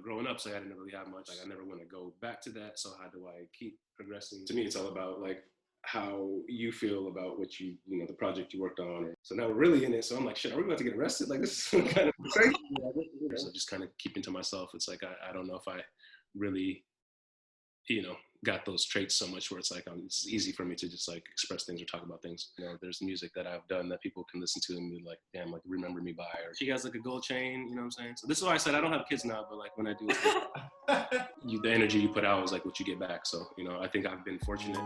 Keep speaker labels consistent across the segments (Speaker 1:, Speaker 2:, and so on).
Speaker 1: growing up, so I didn't really have much. Like I never want to go back to that. So how do I keep progressing? To me, it's all about like how you feel about what the project you worked on. And so now we're really in it. So I'm like, shit, are we about to get arrested? Like this is kind of crazy. So just kind of keeping to myself. It's like I don't know if I really got those traits so much where it's like it's easy for me to just like express things or talk about things. There's music that I've done that people can listen to and be like, damn, like remember me by, or she has like a gold chain, you know what I'm saying? So this is why I said I don't have kids now, but like when I do, the energy you put out is like what you get back. So, I think I've been fortunate.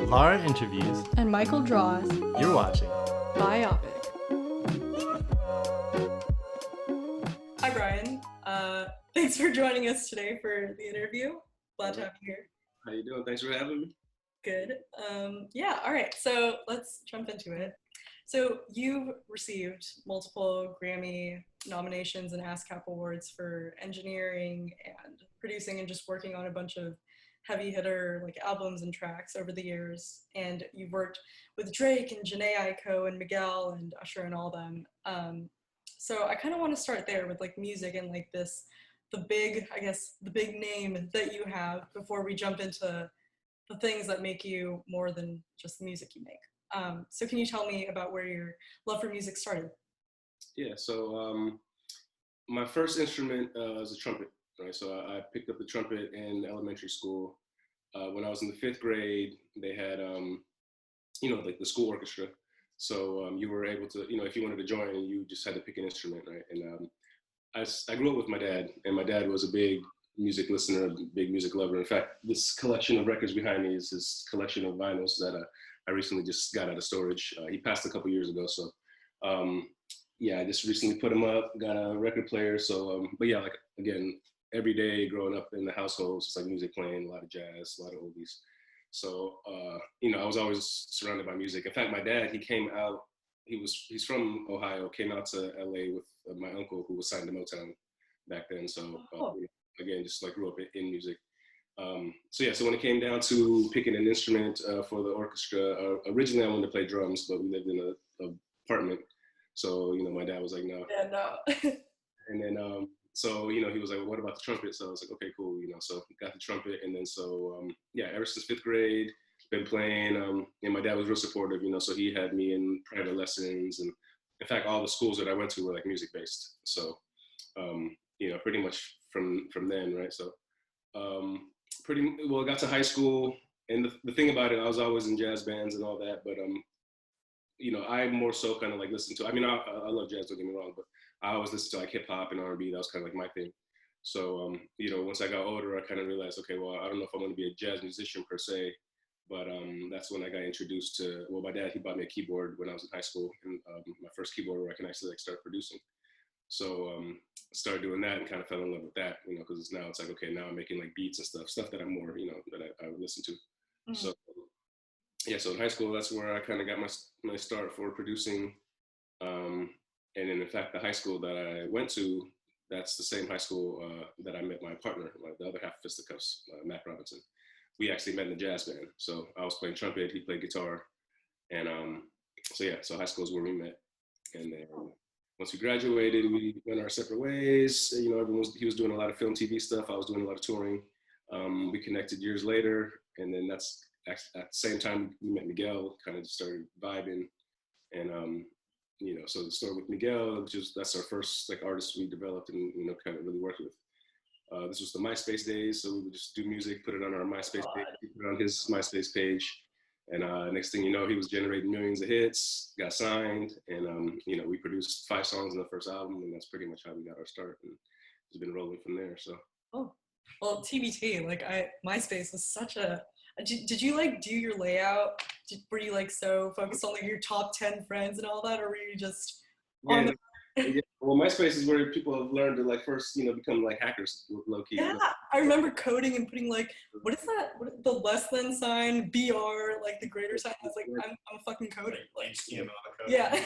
Speaker 2: Lara interviews.
Speaker 3: And Michael draws.
Speaker 2: You're watching
Speaker 3: BioPic. Hi, Brian. Thanks for joining us today for the interview. Glad to have you here.
Speaker 1: How you doing? Thanks for having me.
Speaker 3: Good. Yeah, all right. So let's jump into it. So you've received multiple Grammy nominations and ASCAP awards for engineering and producing and just working on a bunch of heavy hitter like albums and tracks over the years. And you've worked with Drake and Jhené Aiko and Miguel and Usher and all them. So I kind of want to start there with like music and like the big name that you have before we jump into the things that make you more than just the music you make. So can you tell me about where your love for music started?
Speaker 1: Yeah, so my first instrument was a trumpet, right? So I picked up the trumpet in elementary school. When I was in the 5th grade, they had, like the school orchestra. So you were able to, if you wanted to join, you just had to pick an instrument, right? And I grew up with my dad, and my dad was a big music listener, big music lover. In fact, this collection of records behind me is his collection of vinyls that I recently just got out of storage. He passed a couple years ago, so I just recently put him up, got a record player. So, but yeah, like again, every day growing up in the household, it's like music playing, a lot of jazz, a lot of oldies. So, I was always surrounded by music. In fact, my dad, he came out, he's from Ohio, came out to LA with my uncle who was signed to Motown back then. So, again, just like grew up in music. So when it came down to picking an instrument for the orchestra, originally I wanted to play drums, but we lived in an apartment. So, my dad was like, no.
Speaker 3: Yeah, no.
Speaker 1: And then, he was like, well, what about the trumpet? So I was like, okay, cool, so got the trumpet. And then, ever since 5th grade, been playing, and my dad was real supportive, so he had me in private lessons. And in fact, all the schools that I went to were like music based. So, pretty much from then, right? So, I got to high school, and the thing about it, I was always in jazz bands and all that, but, I more so kind of like listen to, I love jazz, don't get me wrong, but I always listened to like hip hop and R&B. That was kind of like my thing. So, once I got older, I kind of realized, okay, well, I don't know if I want to be a jazz musician per se, but that's when I got introduced to, my dad, he bought me a keyboard when I was in high school, and my first keyboard where I can actually like start producing. So started doing that and kind of fell in love with that, because now it's like, okay, now I'm making like beats and stuff that I'm more, that I would listen to. Mm-hmm. So so in high school, that's where I kind of got my start for producing. And then in fact, the high school that I went to, that's the same high school that I met my partner, the other half of Fisticuffs, Matt Robinson. We actually met in the jazz band. So I was playing trumpet, he played guitar. And so high school is where we met. And then once we graduated, we went our separate ways. He was doing a lot of film, TV stuff. I was doing a lot of touring. We connected years later. And then that's actually at the same time we met Miguel, kind of just started vibing. And, so the story with Miguel, that's our first like artist we developed and, kind of really worked with. This was the MySpace days. So we would just do music, put it on our MySpace page, put it on his MySpace page. And next thing you know, he was generating millions of hits, got signed, and we produced 5 songs in the first album, and that's pretty much how we got our start, and it's been rolling from there. So.
Speaker 3: Oh, well, TBT, like MySpace was such a. Did you like do your layout? Were you like so focused on like your top 10 friends and all that, or were you just on the?
Speaker 1: Yeah. Well, MySpace is where people have learned to like first, become like hackers, low key.
Speaker 3: Yeah, I remember coding and putting like, what is that? The less than sign, BR, like the greater sign. I was like, I'm fucking coding. Like,
Speaker 2: HTML code.
Speaker 3: Yeah.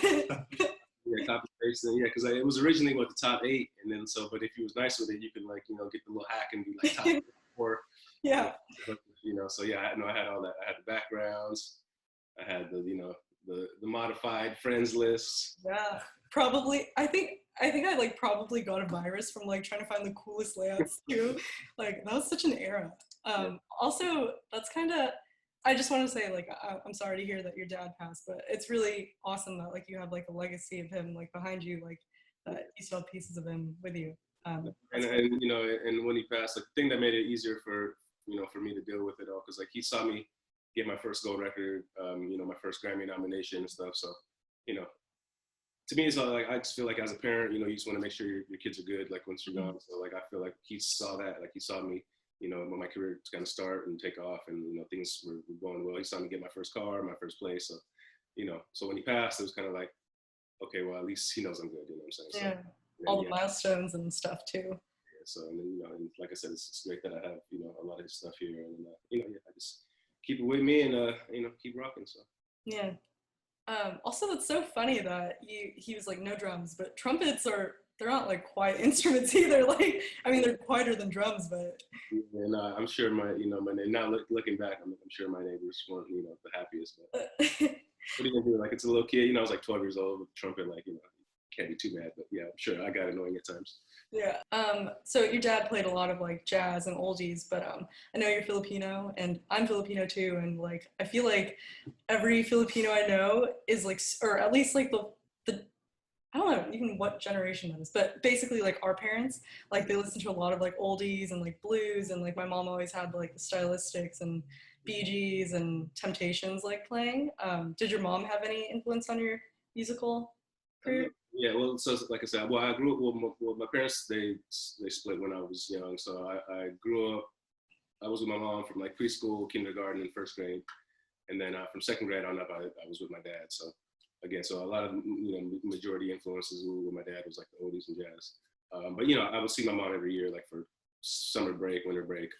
Speaker 1: Yeah, copy paste. Yeah, because it was originally the top 8, and then but if you was nice with it, you could like get the little hack and be like top 4.
Speaker 3: Yeah.
Speaker 1: So yeah, I had all that. I had the backgrounds. I had the the modified friends list.
Speaker 3: Yeah, probably. I like probably got a virus from like trying to find the coolest layouts too. Like that was such an era.
Speaker 1: Yeah.
Speaker 3: Also, that's kind of. I just want to say like I'm sorry to hear that your dad passed, but it's really awesome that like you have like a legacy of him like behind you, like that you still have pieces of him with you.
Speaker 1: And you know, and when he passed, like, the thing that made it easier for for me to deal with it all, because like he saw me get my first gold record, my first Grammy nomination and stuff. So, you know, to me, it's all like I just feel like as a parent, you just want to make sure your kids are good, like once you're gone. So like I feel like he saw that, like he saw me, when my career was going to start and take off, and things were going well. He saw me get my first car, my first place. So, so when he passed, it was kind of like, okay, well at least he knows I'm good. You know what I'm saying?
Speaker 3: Yeah,
Speaker 1: So,
Speaker 3: all the milestones and stuff too.
Speaker 1: Yeah, so and then and like I said, it's great that I have a lot of his stuff here, and I just keep it with me and keep rocking. So
Speaker 3: Yeah. Also, that's so funny that he was like no drums, but trumpets they're not like quiet instruments either. Like I mean they're quieter than drums, but
Speaker 1: and I'm sure my now looking back, I'm sure my neighbors weren't the happiest. But what are you gonna do? Like it's a little kid, I was like 12 years old with a trumpet, like can't be too mad. But yeah, I'm sure I got annoying at times.
Speaker 3: Yeah. So your dad played a lot of like jazz and oldies, but I know you're Filipino and I'm Filipino too, and like I feel like every Filipino I know is like, or at least like the I don't know even what generation that is, but basically like our parents, like they listen to a lot of like oldies and like blues, and like my mom always had like the Stylistics and Bee Gees and Temptations like playing. Did your mom have any influence on your musical career?
Speaker 1: Yeah, well, so like I said, well, I grew up. Well, my parents they split when I was young, so I grew up. I was with my mom from like preschool, kindergarten, and first grade, and then from second grade on up, I was with my dad. So again, so a lot of majority influences with my dad was like the oldies and jazz. But I would see my mom every year, like for summer break, winter break.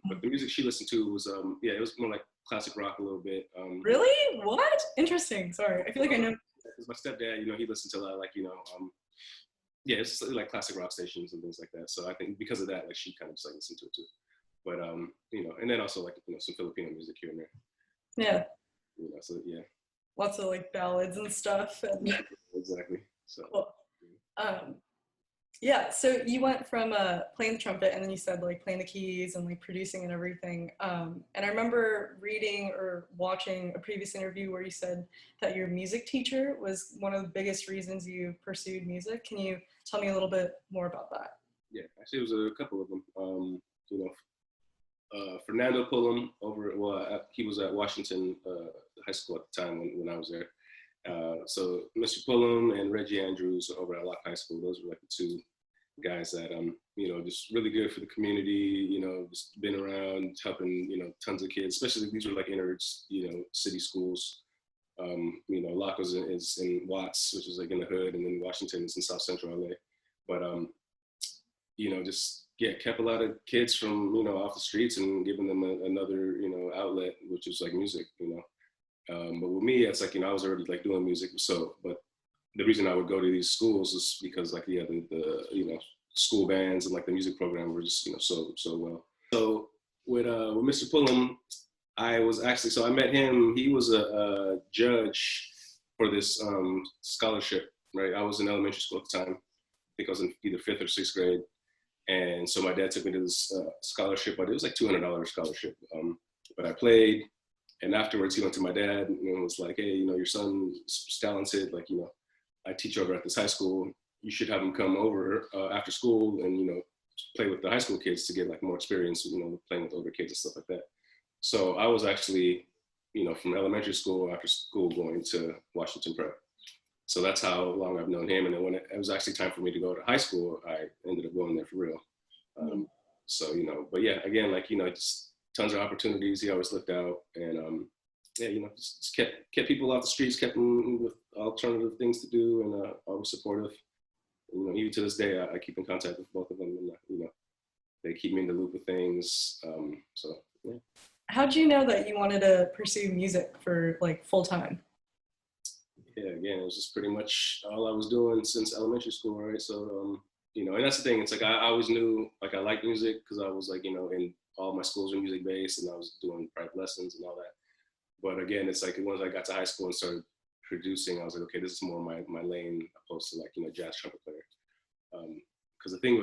Speaker 1: But the music she listened to was it was more like classic rock a little bit.
Speaker 3: Really? What? Interesting. Sorry, I feel like I know.
Speaker 1: Because my stepdad, he listened to a lot, like yeah, it's like classic rock stations and things like that. So I think because of that, like she kind of just like listened to it too. But and then also like some Filipino music here and there.
Speaker 3: Yeah.
Speaker 1: So yeah.
Speaker 3: Lots of like ballads and stuff. And
Speaker 1: Exactly. So.
Speaker 3: Cool. Yeah, so you went from playing the trumpet, and then you said like playing the keys and like producing and everything. And I remember reading or watching a previous interview where you said that your music teacher was one of the biggest reasons you pursued music. Can you tell me a little bit more about that?
Speaker 1: Yeah, actually, it was a couple of them. Fernando Pullum he was at Washington High School at the time when I was there. So Mr. Pullum and Reggie Andrews over at Locke High School, those were like the two guys that just really good for the community, just been around helping, tons of kids, especially these were like inner, city schools. Locke is in Watts, which is like in the hood, and then Washington is in South Central LA. But just kept a lot of kids from off the streets and giving them another outlet, which is like music. But with me, it's like I was already like doing music. So, but the reason I would go to these schools is because like the school bands and like the music program were just so well. So with Mr. Pullum, I met him. He was a judge for this scholarship, right? I was in elementary school at the time. I think I was in either 5th or 6th grade. And so my dad took me to this scholarship, but it was like $200 scholarship. But I played, and afterwards he went to my dad and was like, hey, your son's talented. Like, I teach over at this high school. You should have him come over after school and, play with the high school kids to get like more experience, playing with older kids and stuff like that. So I was actually, from elementary school after school going to Washington Prep. So that's how long I've known him. And then when it was actually time for me to go to high school, I ended up going there for real. So, but yeah, again, like, just tons of opportunities. He always looked out and, just kept people off the streets, kept them with alternative things to do, and always supportive. Even to this day, I keep in contact with both of them, and, they keep me in the loop of things. So, yeah.
Speaker 3: How'd you know that you wanted to pursue music for like full time?
Speaker 1: Yeah, again, it was just pretty much all I was doing since elementary school, right? So, and that's the thing. It's like I always knew like I liked music because I was like, in all my schools were music based, and I was doing private lessons and all that. But again, it's like once I got to high school and started producing, I was like, okay, this is more my lane opposed to like, jazz trumpet player. Because the thing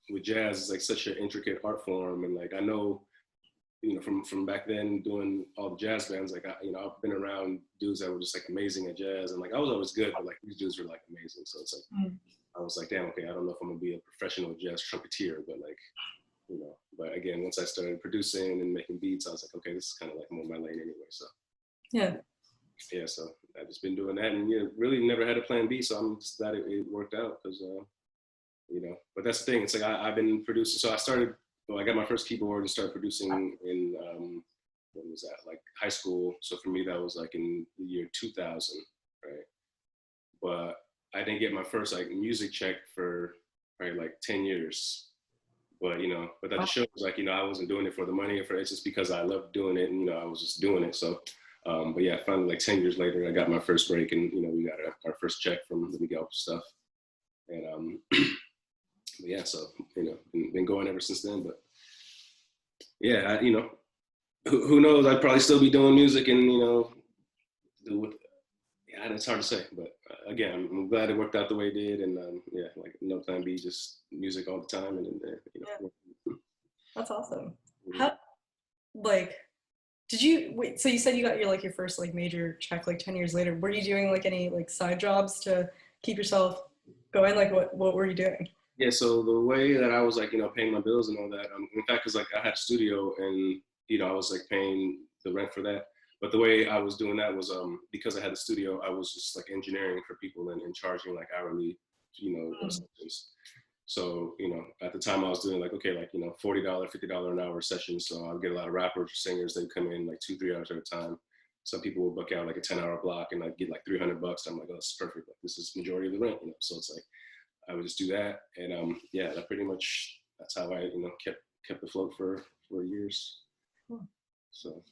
Speaker 1: with jazz is like such an intricate art form, and like I know, from back then doing all the jazz bands, like I've been around dudes that were just like amazing at jazz, and like I was always good, but like these dudes were like amazing. So it's like I was like, damn, okay, I don't know if I'm gonna be a professional jazz trumpeter, but like, but again, once I started producing and making beats, I was like, okay, this is kind of like more my lane anyway. So
Speaker 3: Yeah.
Speaker 1: yeah, so I've just been doing that, and really never had a plan B. So I'm just glad it worked out because But that's the thing. It's like I've been producing. So I started. Well, I got my first keyboard and started producing in when was that? Like high school. So for me, that was like in the year 2000, right? But I didn't get my first like music check for probably like 10 years. But that just shows like, I wasn't doing it for the money or for it's just because I loved doing it and, I was just doing it. So, but yeah, finally like 10 years later, I got my first break and, we got our first check from the Miguel stuff. And, but yeah, so, been going ever since then, but yeah, who knows? I'd probably still be doing music and, do what, yeah, it's hard to say, but again, I'm glad it worked out the way it did, and yeah, like no plan B, just music all the time, and
Speaker 3: Yeah. That's awesome. How, like, did you wait? So you said you got your first like major check like 10 years later. Were you doing like any like side jobs to keep yourself going? Like, what were you doing?
Speaker 1: Yeah, so the way that I was like, paying my bills and all that, in fact, because like I had a studio and I was like paying the rent for that. But the way I was doing that was because I had the studio, I was just like engineering for people and charging like hourly, sessions. So, at the time I was doing like, okay, like, $40, $50 an hour sessions. So I'd get a lot of rappers or singers, they'd come in like 2-3 hours at a time. Some people would book out like a 10-hour block and I'd get like $300. I'm like, oh, this is perfect. Like, this is majority of the rent, So it's like, I would just do that. And yeah, that pretty much, that's how I, kept afloat for years. So,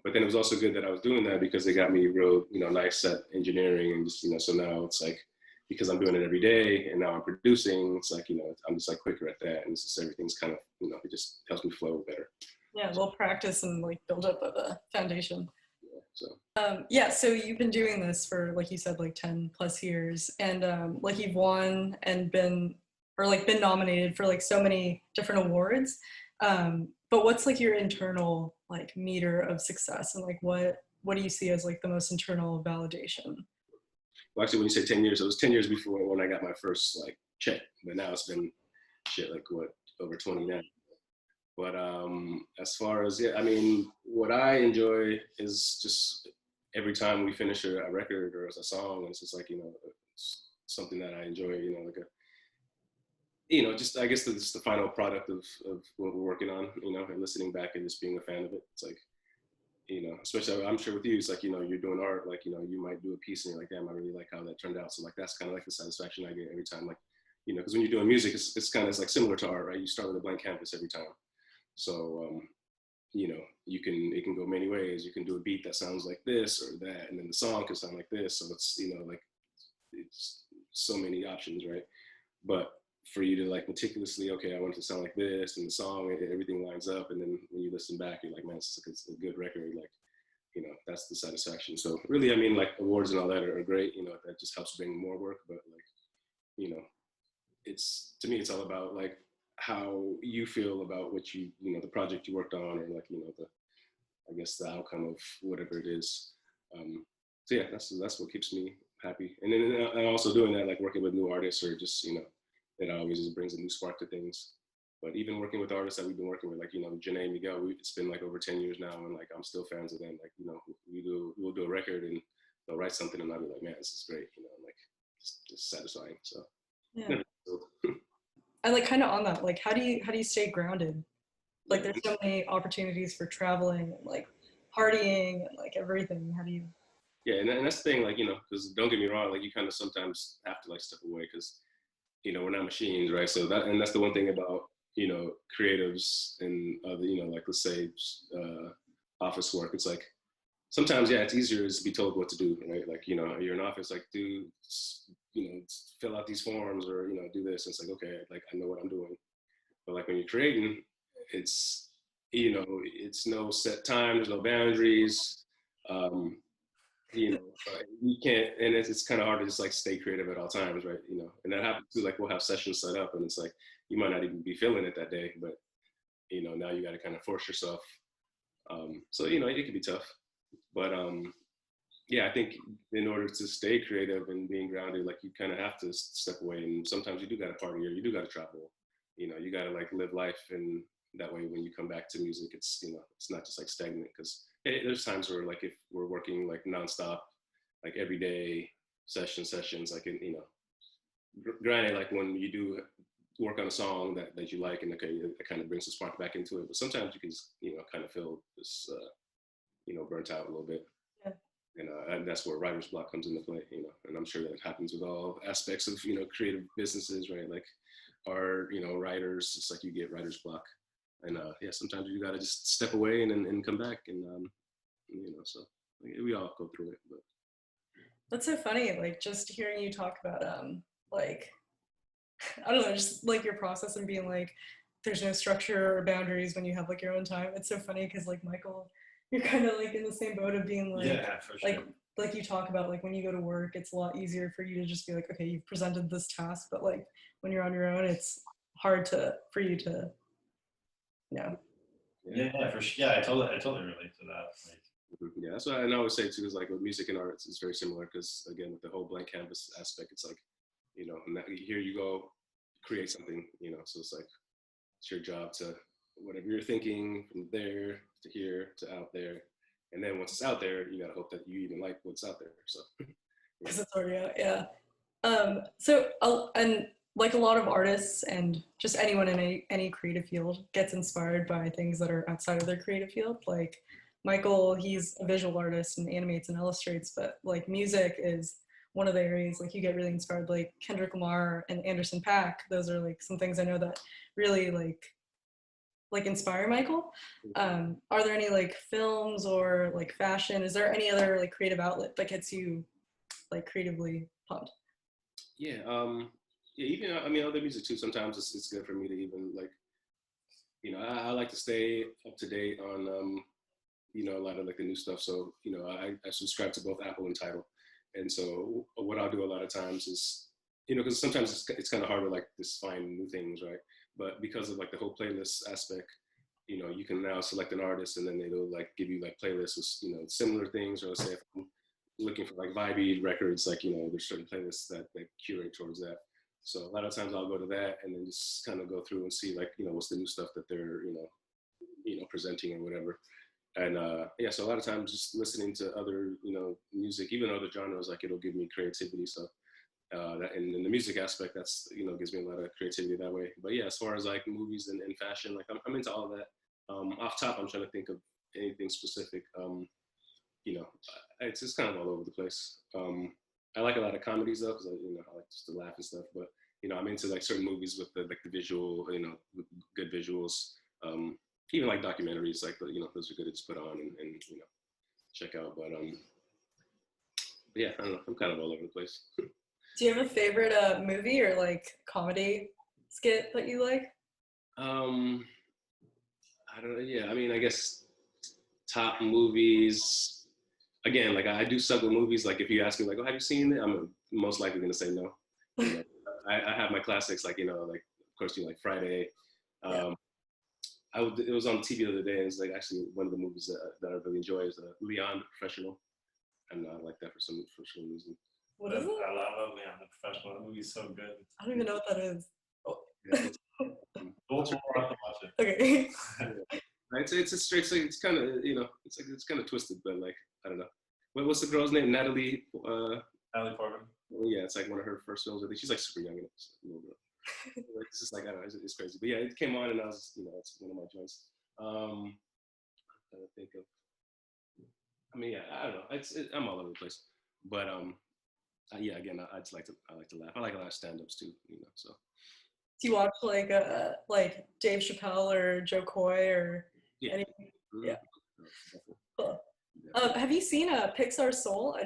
Speaker 1: but then it was also good that I was doing that because it got me real, nice at engineering and just, so now it's like, because I'm doing it every day and now I'm producing, it's like, I'm just like quicker at that. And it's just everything's kind of, it just helps me flow better.
Speaker 3: Yeah, a little practice and like build up of a foundation.
Speaker 1: Yeah, so.
Speaker 3: Yeah, so you've been doing this for, like you said, like 10 plus years, and like you've won and been nominated for like so many different awards. But what's like your internal like meter of success, and like what do you see as like the most internal validation?
Speaker 1: Well, actually, when you say 10 years, it was 10 years before when I got my first like check, but now it's been shit like what, over 20 now. But as far as, yeah, I mean, what I enjoy is just every time we finish a record or a song, it's just like, it's something that I enjoy, like just, I guess just the final product of what we're working on, and listening back and just being a fan of it. It's like, especially I'm sure with you, it's like, you're doing art, like, you might do a piece and you're like, damn, I really like how that turned out. So like, that's kind of like the satisfaction I get every time, like, because when you're doing music, it's kind of like similar to art, right? You start with a blank canvas every time. So, it can go many ways. You can do a beat that sounds like this or that, and then the song can sound like this. So it's, like, it's so many options, right? But for you to like meticulously, okay, I want it to sound like this, and the song, everything lines up, and then when you listen back, you're like, man, it's a good record. Like, that's the satisfaction. So really, I mean, like awards and all that are great. That just helps bring more work. But like, it's, to me, it's all about like how you feel about what the project you worked on, or like, I guess the outcome of whatever it is. So yeah, that's what keeps me happy. And then and also doing that, like working with new artists, or just, it always just brings a new spark to things. But even working with artists that we've been working with, like, Janae, Miguel, it's been like over 10 years now, and like, I'm still fans of them. Like, we'll do a record and they'll write something and I'll be like, man, this is great, like, just satisfying. So
Speaker 3: yeah. And like kind of on that, like how do you stay grounded? Like there's so many opportunities for traveling and like partying and like everything. How do you?
Speaker 1: Yeah, and that's the thing, like, because don't get me wrong, like you kind of sometimes have to like step away because, we're not machines, right? So that's the one thing about, creatives and other, like let's say office work. It's like, sometimes, yeah, it's easier to be told what to do, right? Like, you're in office, like, do, fill out these forms, or, do this. It's like, okay, like, I know what I'm doing. But like when you're creating, it's, it's no set time, there's no boundaries. you know, you can't, and it's kind of hard to just like stay creative at all times, right? You know, and that happens too. Like we'll have sessions set up, and it's like you might not even be feeling it that day, but you know, now you got to kind of force yourself. So you know, it can be tough, but yeah, I think in order to stay creative and being grounded, like you kind of have to step away, and sometimes you do got to party or you do got to travel. You know, you got to like live life, and that way when you come back to music, it's you know, it's not just like stagnant because there's times where like if we're working like nonstop, like every day, sessions, like in, you know, granted, like when you do work on a song that you like and okay, it kind of brings the spark back into it, but sometimes you can just, you know, kind of feel this, you know, burnt out a little bit.
Speaker 3: Yeah.
Speaker 1: And that's where writer's block comes into play, you know, and I'm sure that happens with all aspects of, you know, creative businesses, right? Like our, you know, writers, it's like you get writer's block. And yeah, sometimes you got to just step away and come back. And, you know, so like, we all go through it. But
Speaker 3: That's so funny. Like just hearing you talk about like I don't know, just like your process and being like, there's no structure or boundaries when you have like your own time. It's so funny because like Michael, you're kind of like in the same boat of being like,
Speaker 2: Yeah, for sure.
Speaker 3: like you talk about like when you go to work, it's a lot easier for you to just be like, okay, you've presented this task, but like when you're on your own, it's hard for you to, you know.
Speaker 2: Yeah, for sure. Yeah, I totally relate to that. Like,
Speaker 1: yeah, that's what I always say too. Is like with music and arts, it's very similar because again, with the whole blank canvas aspect, it's like, you know, here you go, create something, you know. So it's like it's your job to whatever you're thinking from there to here to out there, and then once it's out there, you gotta hope that you even like what's out there. So
Speaker 3: Because it's already out, yeah. So and like a lot of artists and just anyone in any creative field gets inspired by things that are outside of their creative field. Like Michael, he's a visual artist and animates and illustrates, but like music is one of the areas like you get really inspired. Like Kendrick Lamar and Anderson .Paak, those are like some things I know that really like inspire Michael. Are there any like films or like fashion? Is there any other like creative outlet that gets you like creatively pumped?
Speaker 1: yeah, yeah, even I mean other music too. Sometimes it's good for me to even like, you know, I like to stay up to date on you know, a lot of like the new stuff. So, you know, I subscribe to both Apple and Tidal. And so what I'll do a lot of times is, you know, because sometimes it's kind of hard to like just find new things, right? But because of like the whole playlist aspect, you know, you can now select an artist and then it'll like give you like playlists with, you know, similar things. Or let's say if I'm looking for like vibey records, like, you know, there's certain playlists that curate towards that. So a lot of times I'll go to that and then just kind of go through and see like, you know, what's the new stuff that they're, you know, presenting or whatever. And yeah, so a lot of times just listening to other, you know, music, even other genres, like it'll give me creativity. So that in the music aspect, that's, you know, gives me a lot of creativity that way. But yeah, as far as like movies and fashion, like I'm into all of that. Off top, I'm trying to think of anything specific. You know, it's just kind of all over the place. I like a lot of comedies though, because you know, I like just to laugh and stuff. But you know, I'm into like certain movies with the like the visual, you know, with good visuals. Even like documentaries, like you know, those are good to just put on and you know, check out. But yeah, I don't know. I'm kind of all over the place.
Speaker 3: Do you have a favorite movie or like comedy skit that you like?
Speaker 1: um, I don't know. Yeah, I mean, I guess top movies. Again, like I do suck with movies. Like if you ask me, like, "Oh, have you seen it?" I'm most likely gonna say no. You know, I have my classics, like you know, like of course, you know, like Friday.
Speaker 3: Yeah.
Speaker 1: Um, it was on TV the other day, and it's like actually one of the movies that I really enjoy is Leon the Professional, and I like that for some reason.
Speaker 3: What is it?
Speaker 2: I love Leon the Professional. That movie's so good.
Speaker 3: I don't even know what that is. Oh.
Speaker 1: Yeah,
Speaker 2: We'll have to watch it.
Speaker 3: Okay.
Speaker 1: yeah. It's a straight. It's kind of, you know, it's kind of twisted, but like I don't know. What's the girl's name? Natalie.
Speaker 2: Natalie Portman.
Speaker 1: Yeah, it's like one of her first films. I think she's like super young in it, a little bit. It's just like I don't know, it's crazy. But yeah, it came on and I was, you know, it's one of my joints. I'm trying to think of. I mean, yeah, I don't know. I'm all over the place. But yeah, again, I just I like to laugh. I like a lot of stand-ups too, you know. So.
Speaker 3: Do you watch like Dave Chappelle or Joe Coy or
Speaker 1: Yeah.
Speaker 3: any?
Speaker 1: Mm-hmm.
Speaker 3: Yeah. Cool.
Speaker 1: Yeah.
Speaker 3: Have you seen Pixar Soul?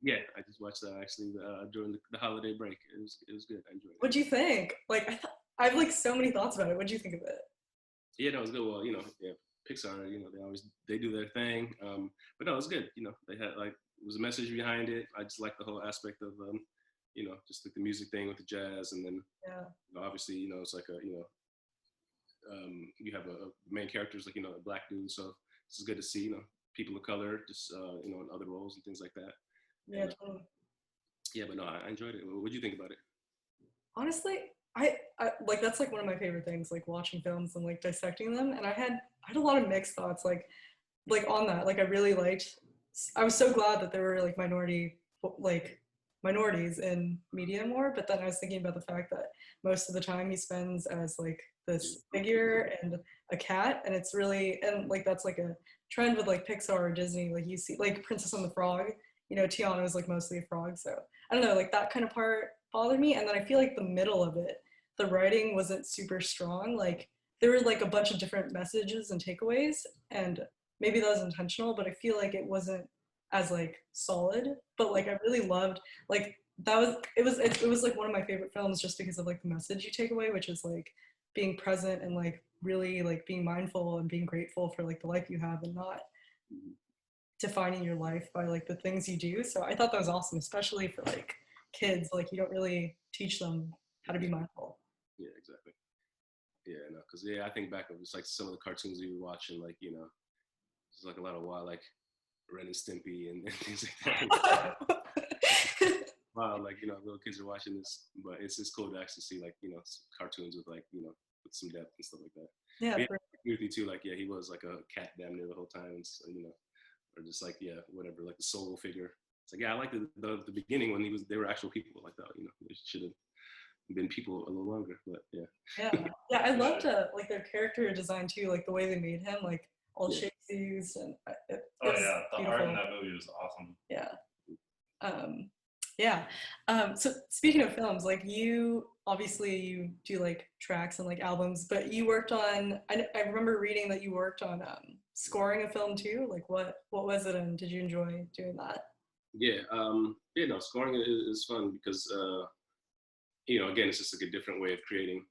Speaker 1: Yeah, I just watched that actually during the holiday break. It was good. I enjoyed it.
Speaker 3: What'd you think? Like I have like so many thoughts about it. What'd you think of it?
Speaker 1: Yeah, no, it was good. Well, you know, yeah, Pixar, you know, they do their thing. But no, it was good. You know, they had like was a message behind it. I just like the whole aspect of just like the music thing with the jazz, and then obviously it's like you have a main character is like a black dude, so it's good to see people of color just in other roles and things like that.
Speaker 3: Yeah,
Speaker 1: And,
Speaker 3: totally.
Speaker 1: yeah, but no, I enjoyed it. What did you think about it?
Speaker 3: Honestly, I like that's like one of my favorite things, like watching films and like dissecting them. And I had a lot of mixed thoughts, like on that. Like I really liked. I was so glad that there were like minorities in media more. But then I was thinking about the fact that most of the time he spends as like this figure and a cat, and it's really, and like that's like a trend with like Pixar or Disney. Like you see like Princess and the Frog. Tiana is like mostly a frog, so I don't know, like that kind of part bothered me. And then I feel like the middle of it, the writing wasn't super strong. Like there were like a bunch of different messages and takeaways, and maybe that was intentional, but I feel like it wasn't as like solid. But like I really loved, like it was like one of my favorite films just because of like the message you take away, which is like being present and like really like being mindful and being grateful for like the life you have, and not defining your life by like the things you do. So I thought that was awesome, especially for like kids. Like you don't really teach them how to be mindful.
Speaker 1: Yeah, exactly. Yeah, no, because I think back of just like some of the cartoons we were watching, like there's like a lot of wild, like Ren and Stimpy and things like that. Wow, like little kids are watching this, but it's cool to actually see like cartoons with like with some depth and stuff like that.
Speaker 3: Yeah,
Speaker 1: I agree with you too. Like he was like a cat damn near the whole time, and so, or just like whatever, like the solo figure. It's like I like the beginning when they were actual people. Like that, they should have been people a little longer, but
Speaker 3: yeah. I loved like their character design too, like the way they made him, like all shapes they used, and it was
Speaker 2: the
Speaker 3: beautiful.
Speaker 2: art in that movie was awesome.
Speaker 3: So speaking of films, like you obviously you do like tracks and like albums, but you worked on, I remember reading that you worked on scoring a film too. Like what was it, and did you enjoy doing that?
Speaker 1: No, scoring is fun because again, it's just like a different way of creating,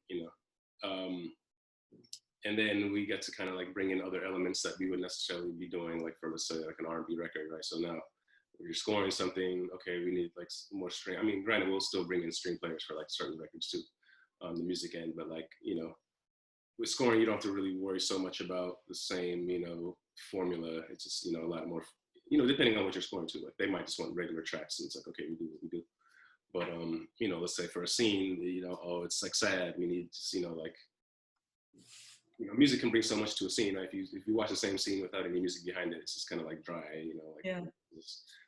Speaker 1: and then we get to kind of like bring in other elements that we wouldn't necessarily be doing, like for, let's say, like an R&B record, right? So now if you're scoring something, okay, we need like more string. I mean, granted, we'll still bring in string players for like certain records too, the music end, but like, with scoring, you don't have to really worry so much about the same, formula. It's just, a lot more, depending on what you're scoring to, like they might just want regular tracks, and it's like, okay, we do what we do. But let's say for a scene, it's like sad. We need just, like, music can bring so much to a scene, right? If you watch the same scene without any music behind it, it's just kind of like dry,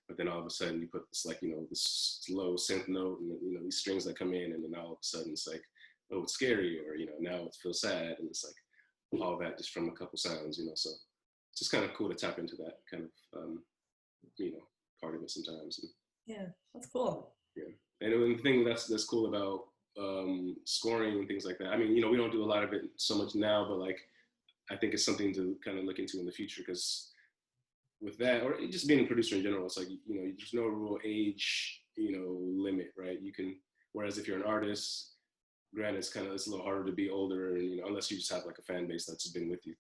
Speaker 1: but then all of a sudden you put this like, this low synth note, and these strings that come in, and then all of a sudden it's like, oh, it's scary, or now it feels sad, and it's like all that just from a couple sounds, so it's just kind of cool to tap into that kind of part of it sometimes. And,
Speaker 3: yeah, that's cool.
Speaker 1: Yeah, and the thing that's cool about scoring and things like that. I mean, we don't do a lot of it so much now, but like I think it's something to kind of look into in the future, because with that, or just being a producer in general, it's like there's no real age limit, right? You can, whereas if you're an artist, granted, it's a little harder to be older, and unless you just have like a fan base that's been with you.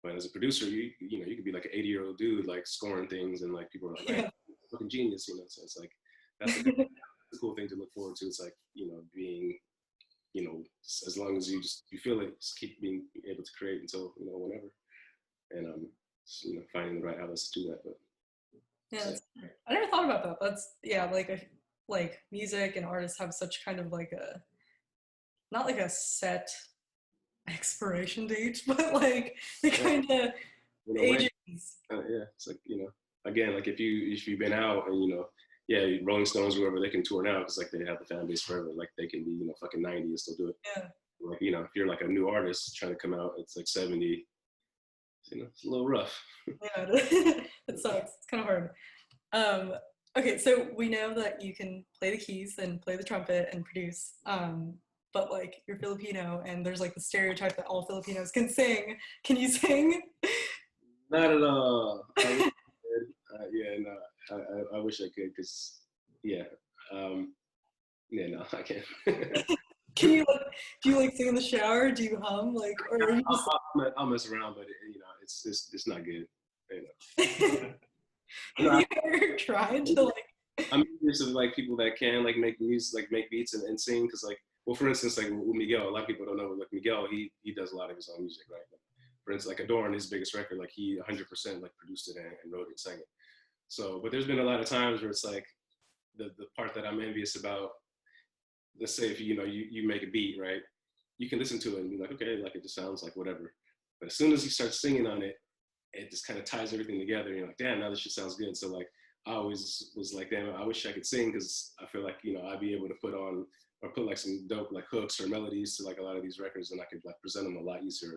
Speaker 1: But as a producer, you could be like an 80-year-old dude like scoring things, and like people are like, man, fucking genius, So it's like that's a cool thing to look forward to. It's like being as long as you feel it, just keep being able to create until whenever, and finding the right outlets to do that. But
Speaker 3: I never thought about that. That's like music and artists have such kind of like a, not like a set expiration date, but like they kind of ages.
Speaker 1: It's like again, like if you've been out, and Rolling Stones, whoever, they can tour now because like they have the fan base forever. Like they can be fucking 90 and still do it.
Speaker 3: Yeah.
Speaker 1: Like if you're like a new artist trying to come out, it's like 70. It's a little rough.
Speaker 3: Yeah, it sucks. It's kind of hard. Okay, so we know that you can play the keys and play the trumpet and produce, but like you're Filipino, and there's like the stereotype that all Filipinos can sing. Can you sing?
Speaker 1: Not at all. I wish I could, because no, I can't.
Speaker 3: Can you do you like sing in the shower? Do you hum like, or are you just...
Speaker 1: I'll mess around, but it's not good. You know,
Speaker 3: Have you ever tried to like?
Speaker 1: I'm curious of like people that can like make music, like make beats and sing. Cause like, well, for instance, like with Miguel, a lot of people don't know, but like Miguel, he does a lot of his own music, right? Like, for instance, like Adorn, his biggest record, like he 100% like produced it and wrote it and sang it. So, but there's been a lot of times where it's like the part that I'm envious about. Let's say if you make a beat, right? You can listen to it and be like, okay, like it just sounds like whatever. But as soon as you start singing on it, it just kind of ties everything together. And you're like, damn, now this shit sounds good. So like, I always was like, damn, I wish I could sing because I feel like I'd be able to put on or put like some dope like hooks or melodies to like a lot of these records, and I could like present them a lot easier.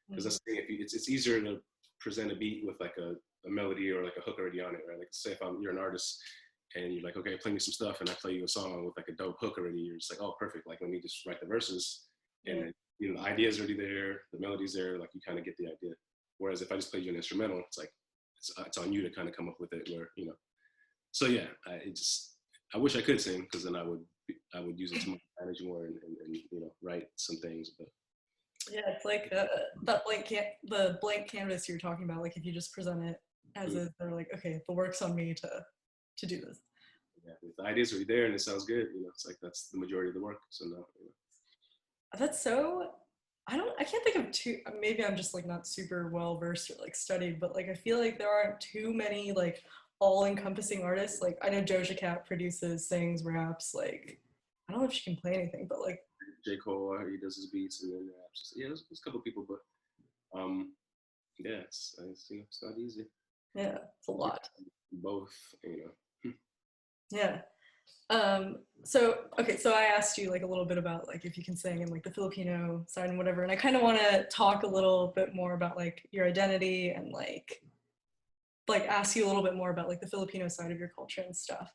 Speaker 1: Because that's the thing. It's easier to present a beat with like a melody or like a hook already on it, right? Like say if you're an artist and you're like, okay, play me some stuff, and I play you a song with like a dope hook already. You're just like, oh, perfect. Like let me just write the verses, and then, the idea's already there, the melody's there. Like you kind of get the idea. Whereas if I just played you an instrumental, it's like it's on you to kind of come up with it. So yeah, I wish I could sing because then I would use it to my advantage more and write some things. But
Speaker 3: Yeah, it's like the blank canvas you're talking about. Like if you just present it as is, they're like, okay, the work's on me to do this.
Speaker 1: yeah, if the idea's already there and it sounds good, it's like that's the majority of the work. So no.
Speaker 3: That's so. I can't think of two. Maybe I'm just like not super well versed or like studied, but like I feel like there aren't too many like all-encompassing artists. Like I know Doja Cat produces, sings, raps. Like I don't know if she can play anything, but like
Speaker 1: J. Cole, he does his beats and then raps. Yeah, there's a couple people, but yeah, it's not easy.
Speaker 3: yeah, it's a lot.
Speaker 1: Both,
Speaker 3: Yeah. So okay, so I asked you like a little bit about like if you can sing and like the Filipino side and whatever, and I kind of want to talk a little bit more about like your identity and like ask you a little bit more about like the Filipino side of your culture and stuff.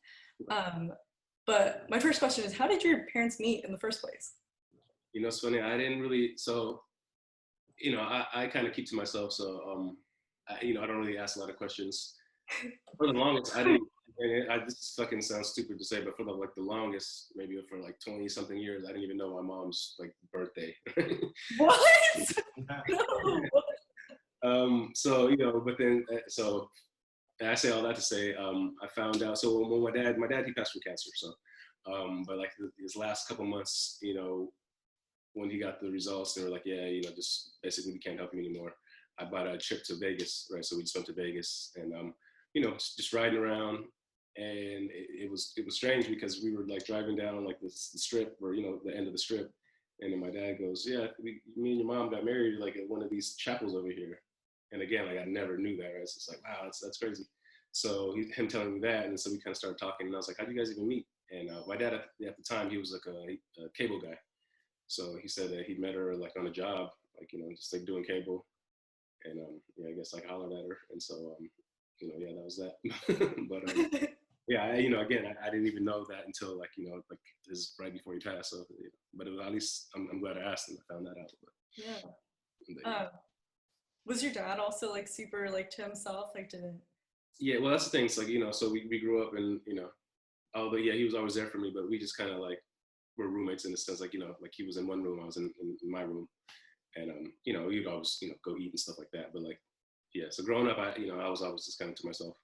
Speaker 3: But my first question is, how did your parents meet in the first place?
Speaker 1: It's funny. I didn't really. So, I kind of keep to myself. So, I don't really ask a lot of questions. For the longest, I didn't. And this fucking sounds stupid to say, but for the longest, maybe for like 20 something years, I didn't even know my mom's like birthday.
Speaker 3: What? No.
Speaker 1: So but then so and I say all that to say, I found out. So when my dad, he passed from cancer. So, but like his last couple months, when he got the results, they were like, yeah, just basically we can't help you anymore. I bought a trip to Vegas, right? So we just went to Vegas, and just riding around, and it was strange because we were like driving down like the strip, or the end of the strip, and then my dad goes, yeah, me and your mom got married like at one of these chapels over here. And again, like I never knew that. Right? So it's like, wow, that's crazy. So him telling me that, and so we kind of started talking, and I was like, how do you guys even meet? And my dad at the time, he was like a cable guy. So he said that he met her like on a job, like just like doing cable, and I guess like hollered at her, and so yeah, that was that. But yeah, again, I didn't even know that until like this right before he passed. So, but it was, at least I'm glad I asked and I found that out. But,
Speaker 3: Yeah. Was your dad also like super like to himself? Like didn't?
Speaker 1: Yeah, well, that's the thing. It's like so we grew up, and although yeah, he was always there for me, but we just kind of like were roommates in a sense. Like like he was in one room, I was in my room, and we'd always go eat and stuff like that. But like yeah, so growing up, I was always just kind of to myself.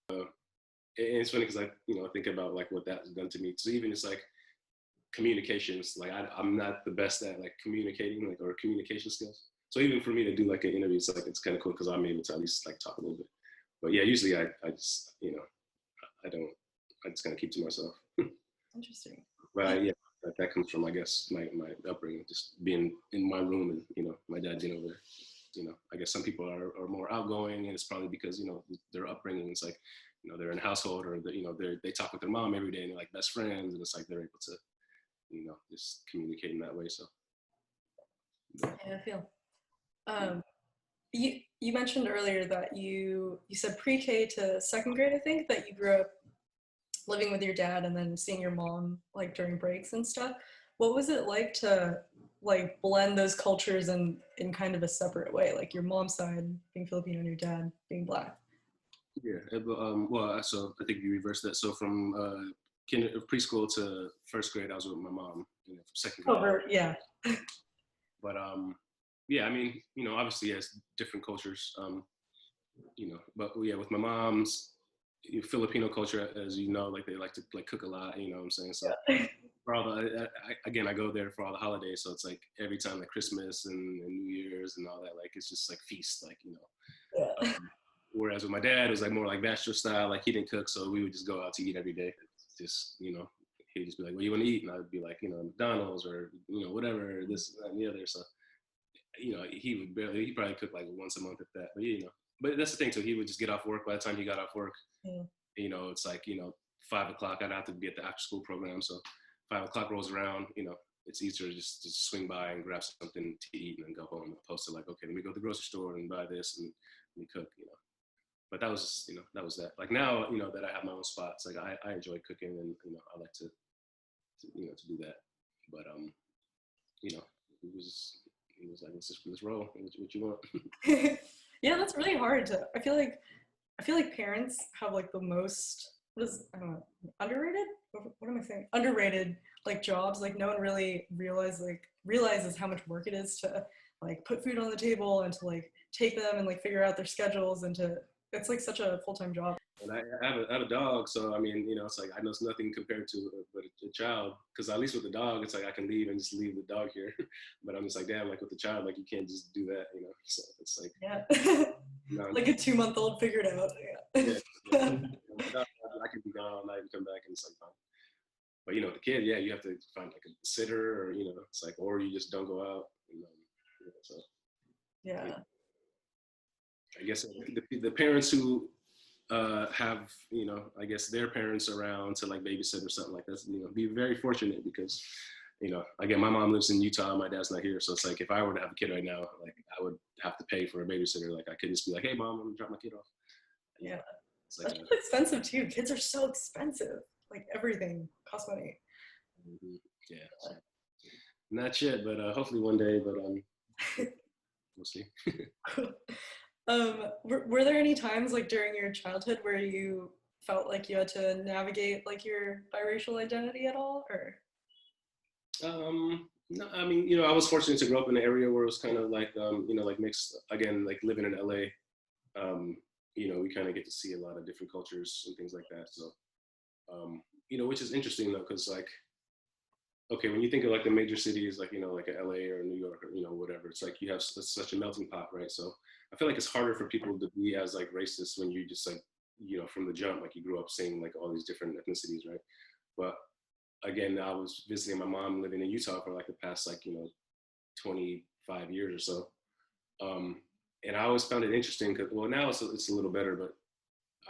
Speaker 1: And it's funny because I think about like what that's done to me. So even it's like communications, like I'm not the best at like communicating, like or communication skills. So even for me to do like an interview, it's like it's kind of cool because I'm able to at least like talk a little bit. But yeah, usually I just I just kind of keep to myself.
Speaker 3: Interesting.
Speaker 1: But yeah, that comes from I guess my upbringing, just being in my room and my dad being over there. I guess some people are more outgoing, and it's probably because their upbringing. It's like they're in a household, or they talk with their mom every day and they're like best friends, and it's like they're able to just communicate in that way. So
Speaker 3: Yeah, I feel. You mentioned earlier that you said pre-K to second grade, I think, that you grew up living with your dad and then seeing your mom like during breaks and stuff. What was it like to like blend those cultures in kind of a separate way, like your mom's side being Filipino and your dad being Black?
Speaker 1: yeah, well, so I think you reversed that. So from preschool to first grade, I was with my mom. From second grade.
Speaker 3: Over, yeah.
Speaker 1: But yeah, I mean, obviously, yes, different cultures. But yeah, with my mom's, Filipino culture, as you know, like they like to like cook a lot, you know what I'm saying? So for all the, again, I go there for all the holidays. So it's like every time like Christmas and New Year's and all that, like it's just like feast, like, you know.
Speaker 3: Yeah.
Speaker 1: Whereas with my dad, it was like more like bachelor style, like he didn't cook. So we would just go out to eat every day. Just, you know, he'd just be like, what do you want to eat? And I'd be like, you know, McDonald's or, you know, whatever, this, that, and the other. So, you know, he probably cook like once a month if that, but you know, but that's the thing too. He would just get off work. By the time he got off work,
Speaker 3: Yeah.
Speaker 1: you know, it's like, you know, 5 o'clock, I'd have to be at the after school program. So 5 o'clock rolls around, you know, it's easier to just swing by and grab something to eat and then go home, opposed to like, okay, let me go to the grocery store and buy this and we cook, you know. But that was just, you know, that was that. Like now, you know, that I have my own spots, like I enjoy cooking and, you know, I like to you know, to do that. But, you know, it was like, let's roll. What you want?
Speaker 3: Yeah, that's really hard to. I feel like parents have like the most, I don't know, underrated. What am I saying? Underrated like jobs. Like no one really realizes how much work it is to like put food on the table and to like take them and like figure out their schedules and to. It's like such a full-time job.
Speaker 1: And I have a dog, so I mean, you know, it's like I know it's nothing compared to a child, because at least with the dog, it's like I can leave and just leave the dog here. But I'm just like, damn, like with the child, like you can't just do that, you know. So it's like,
Speaker 3: Yeah.
Speaker 1: you know,
Speaker 3: Like a 2-month-old figured out. Yeah.
Speaker 1: yeah, yeah. You know, I can be gone all night and come back and it's like fine. But you know, the kid, yeah, you have to find like a sitter, or you know, it's like, or you just don't go out. You know, so
Speaker 3: Yeah.
Speaker 1: I guess the parents who have, you know, I guess their parents around to like babysit or something like that, you know, be very fortunate, because, you know, again, my mom lives in Utah, my dad's not here, so it's like if I were to have a kid right now, like I would have to pay for a babysitter. Like I couldn't just be like, hey mom, I'm gonna drop my kid off. You know,
Speaker 3: Yeah.
Speaker 1: it's like
Speaker 3: That's really expensive too. Kids are so expensive. Like everything costs money.
Speaker 1: yeah, so, not yet, but hopefully one day. But we'll see.
Speaker 3: Were there any times like during your childhood where you felt like you had to navigate like your biracial identity at all, or?
Speaker 1: No, I mean, you know, I was fortunate to grow up in an area where it was kind of like, you know, like mixed. Again, like living in LA, you know, we kind of get to see a lot of different cultures and things like that. So, you know, which is interesting though, because like, okay, when you think of like the major cities, like, you know, like LA or New York or, you know, whatever, it's like you have such a melting pot, right? So I feel like it's harder for people to be as like racist when you just like, you know, from the jump, like you grew up seeing like all these different ethnicities, right? But again, I was visiting my mom living in Utah for like the past like, you know, 25 years or so. And I always found it interesting because, well, now it's a little better, but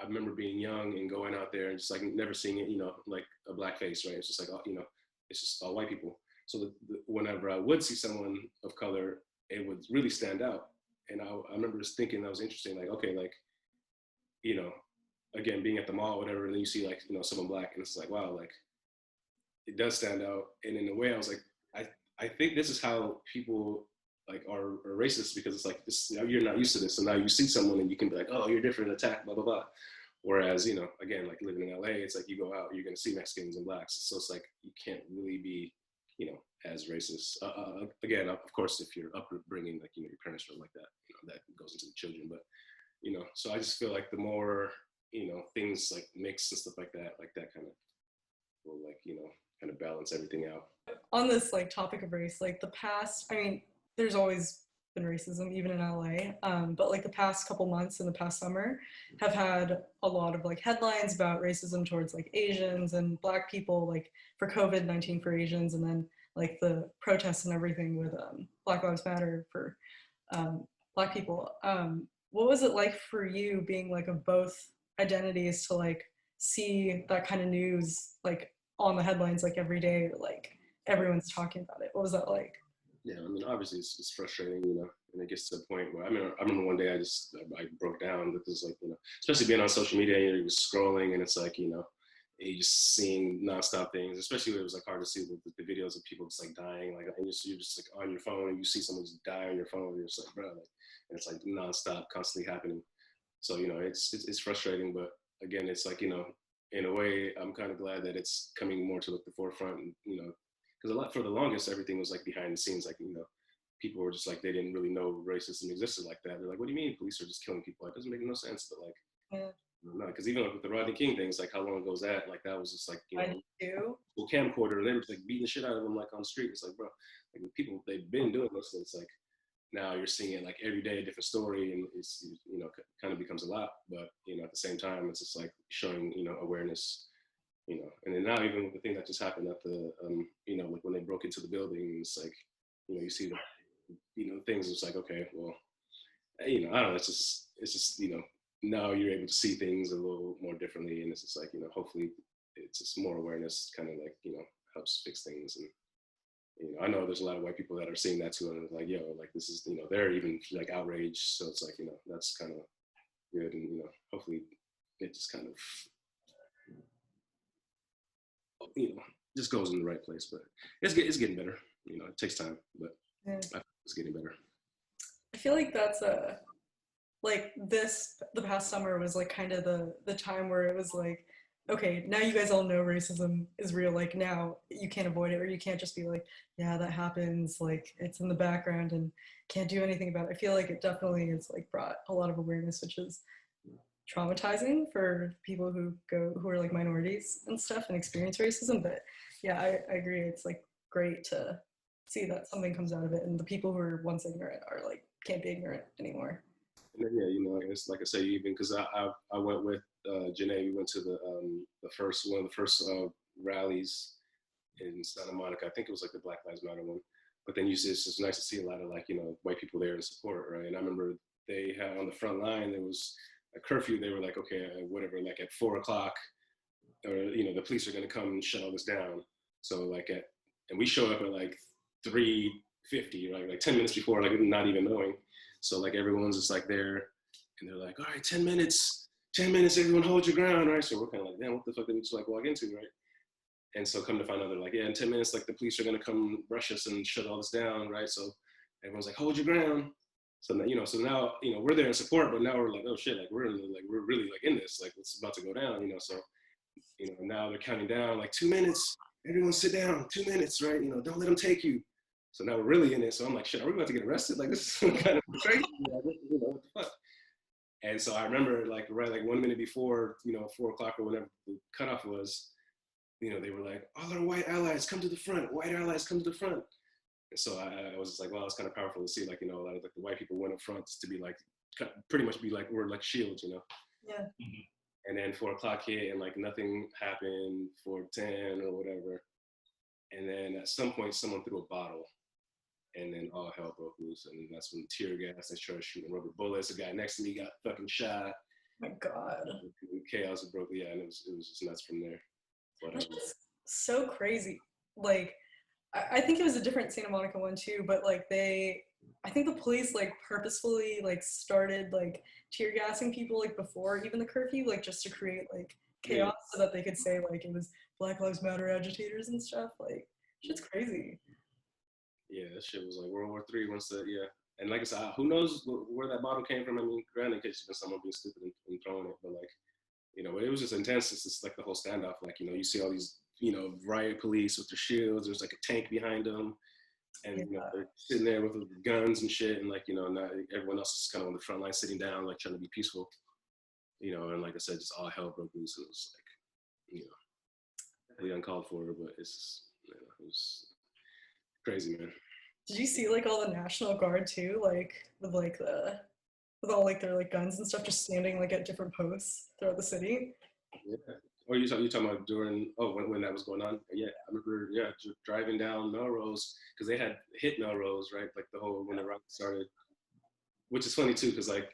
Speaker 1: I remember being young and going out there and just like never seeing it, you know, like a black face, right? It's just like, you know, it's just all white people. So whenever I would see someone of color, it would really stand out. And I remember just thinking that was interesting, like, okay, like, you know, again, being at the mall, whatever, and then you see like, you know, someone black and it's like, wow, like it does stand out. And in a way I was like, I think this is how people like are racist, because it's like this, you know, you're not used to this. So now you see someone and you can be like, oh, you're different, attack, blah, blah, blah. Whereas, you know, again, like living in LA, it's like you go out, you're gonna see Mexicans and blacks. So it's like you can't really be, you know, as racist. Again, of course, if your upbringing, like, you know, your parents are like that, you know, that goes into the children. But, you know, so I just feel like the more, you know, things like mix and stuff like that kind of will like, you know, kind of balance everything out.
Speaker 3: On this like topic of race, like the past, I mean, there's always been racism even in LA, but like the past couple months and the past summer have had a lot of like headlines about racism towards like Asians and Black people, like for COVID-19 for Asians, and then like the protests and everything with Black Lives Matter for Black people. What was it like for you being like of both identities to like see that kind of news like on the headlines like every day, like everyone's talking about it? What was that like?
Speaker 1: Yeah, I mean, obviously it's frustrating, you know, and it gets to the point where I remember one day I broke down because, like, you know, especially being on social media, you're just scrolling and it's like, you know, you're just seeing nonstop things, especially when it was like hard to see the videos of people just like dying, like, and you're just like on your phone and you see someone just die on your phone and you're just like, bro, like, and it's like nonstop, constantly happening. So, you know, it's frustrating, but again, it's like, you know, in a way, I'm kind of glad that it's coming more to like the forefront, and, you know, because a lot for the longest everything was like behind the scenes, like, you know, people were just like they didn't really know racism existed like that. They're like, what do you mean police are just killing people? It doesn't make no sense. But like,
Speaker 3: Yeah.
Speaker 1: No, because even like with the Rodney King things, like how long ago was that? Like that was just like, you
Speaker 3: I
Speaker 1: know,
Speaker 3: do.
Speaker 1: full camcorder, and they were just like beating the shit out of them like on the street. It's like, bro, like the people, they've been doing this, so it's like now you're seeing it like every day a different story, and it's, you know, kind of becomes a lot. But you know, at the same time, it's just like showing, you know, awareness, you know. And then now even with the thing that just happened at the you know, like when they broke into the building, it's like, you know, you see the, you know, things. It's like, okay, well, you know, I don't know. It's just, you know, now you're able to see things a little more differently, and it's just like, you know, hopefully it's just more awareness, kind of like, you know, helps fix things. And you know, I know there's a lot of white people that are seeing that too, and it's like, yo, like this is, you know, they're even like outraged. So it's like, you know, that's kind of good, and you know, hopefully it just kind of, you know, just goes in the right place. But it's getting better. You know, it takes time, but
Speaker 3: Yeah.
Speaker 1: I think it's getting better.
Speaker 3: I feel like that's a like this the past summer was like kind of the time where it was like, okay, now you guys all know racism is real. Like now you can't avoid it, or you can't just be like, yeah, that happens. Like it's in the background and can't do anything about it. I feel like it definitely has like brought a lot of awareness, which is traumatizing for people who are like minorities and stuff and experience racism. But yeah, I agree. It's like great to see that something comes out of it, and the people who were once ignorant are like can't be ignorant anymore.
Speaker 1: And then, yeah, you know, it's like I say, even because I went with Janae, we went to the first one of the first rallies in Santa Monica. I think it was like the Black Lives Matter one. But then it's just nice to see a lot of like, you know, white people there in support, right? And I remember they had on the front line, there was a curfew. They were like, okay, whatever, like at 4 o'clock, or you know, the police are gonna come and shut all this down. So like and we showed up at like 3:50, right? Like 10 minutes before, like not even knowing. So like everyone's just like there, and they're like, all right, 10 minutes, everyone hold your ground, right? So we're kind of like, damn, what the fuck did we just like walk into, right? And so come to find out, they're like, yeah, in 10 minutes, like the police are gonna come rush us and shut all this down, right? So everyone's like, hold your ground. So now, you know, you know, we're there in support, but now we're like, oh shit, like we're really like in this, like it's about to go down, you know. So you know, now they're counting down like 2 minutes, everyone sit down, 2 minutes, right? You know, don't let them take you. So now we're really in it. So I'm like, shit, are we about to get arrested? Like this is kind of crazy. You know, what the fuck? And so I remember like right like 1 minute before, you know, 4 o'clock or whatever the cutoff was, you know, they were like, all our white allies come to the front, white allies come to the front. And so I was just like, well, it's kind of powerful to see, like, you know, a lot of like the white people went up front to be like, pretty much be like, we're like shields, you know.
Speaker 3: Yeah.
Speaker 1: And then 4 o'clock hit and like nothing happened for 10 or whatever. And then at some point someone threw a bottle, and then all hell broke loose. And that's when tear gas, they started shooting rubber bullets. The guy next to me got fucking shot.
Speaker 3: My God.
Speaker 1: Chaos broke, yeah, and it was just nuts from there. But
Speaker 3: That's just so crazy. Like, I think it was a different Santa Monica one too, but like I think the police like purposefully like started like tear gassing people like before even the curfew, like just to create like chaos so that they could say like it was Black Lives Matter agitators and stuff. Like, shit's crazy.
Speaker 1: yeah, that shit was like World War III once that, yeah. And like I said, who knows where that bottle came from? I mean, granted, it's been someone being stupid and throwing it, but like, you know, it was just intense. It's just like the whole standoff. Like, you know, you see all these, you know, riot police with their shields. There's like a tank behind them, and you know, they're sitting there with guns and shit. And like, you know, not everyone else is kind of on the front line, sitting down, like trying to be peaceful. You know, and like I said, just all hell broke loose, and it was like, you know, really uncalled for. But it's just, you know, it was crazy, man.
Speaker 3: Did you see like all the National Guard too, like with all like their like guns and stuff just standing like at different posts throughout the city?
Speaker 1: Yeah. Or you talking about during, when that was going on? Yeah, I remember, yeah, driving down Melrose, because they had hit Melrose, right? Like the whole, when the rock started, which is funny too, because like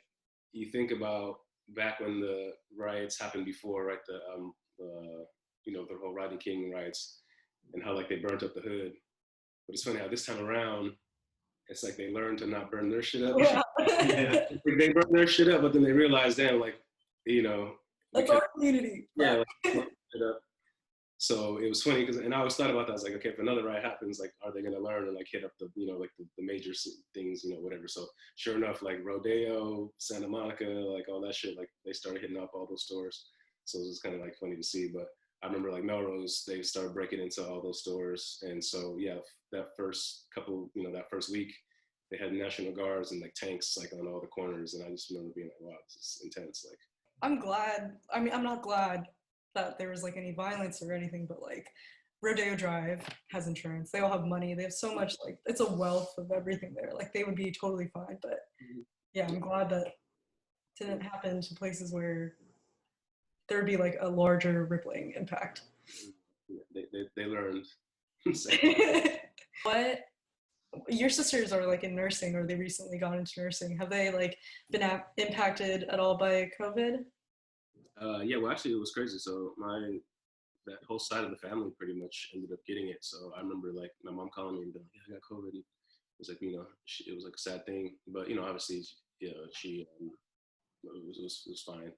Speaker 1: you think about back when the riots happened before, right? You know, the whole Rodney King riots, and how like they burnt up the hood. But it's funny how this time around, it's like they learned to not burn their shit up.
Speaker 3: Yeah.
Speaker 2: Yeah.
Speaker 1: They burn their shit up, but then they realize, damn, like, you know,
Speaker 3: That's our community.
Speaker 1: yeah, like, shit up. So it was funny because, and I always thought about that. I was like, okay, if another riot happens, like, are they gonna learn and like hit up the, you know, like the major things, you know, whatever. So sure enough, like Rodeo, Santa Monica, like all that shit, like they started hitting up all those stores. So it was kind of like funny to see. But I remember like Melrose, they started breaking into all those stores, and so yeah, that first couple, you know, that first week, they had National Guards and like tanks like on all the corners, and I just remember being like, wow, this is intense, like.
Speaker 3: I'm glad. I mean, I'm not glad that there was like any violence or anything, but like Rodeo Drive has insurance. They all have money. They have so much, like, it's a wealth of everything there. Like, they would be totally fine. But yeah, I'm glad that didn't happen to places where there would be like a larger rippling impact.
Speaker 1: Yeah, they learned.
Speaker 3: What, your sisters are like in nursing, or they recently got into nursing. Have they like been impacted at all by COVID?
Speaker 1: Yeah, well, actually, it was crazy. So that whole side of the family pretty much ended up getting it. So I remember like my mom calling me and being like, "Yeah, I got COVID." And it was like, it was like a sad thing, but obviously, she it was fine,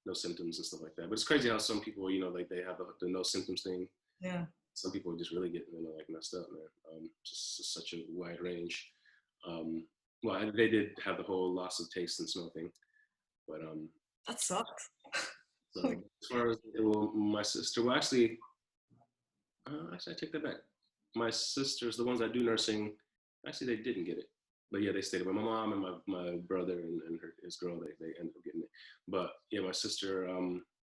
Speaker 1: no symptoms and stuff like that. But it's crazy how some people, like they have the no symptoms thing.
Speaker 3: Yeah.
Speaker 1: Some people just really get like messed up, man. Just such a wide range. Well, they did have the whole loss of taste and smell thing, but
Speaker 3: That sucks.
Speaker 1: so as far as my sister, well, actually, I take that back. My sisters, the ones that do nursing, actually they didn't get it, but yeah, they stayed with my mom and my brother and his girl. They ended up getting it, but yeah, my sister,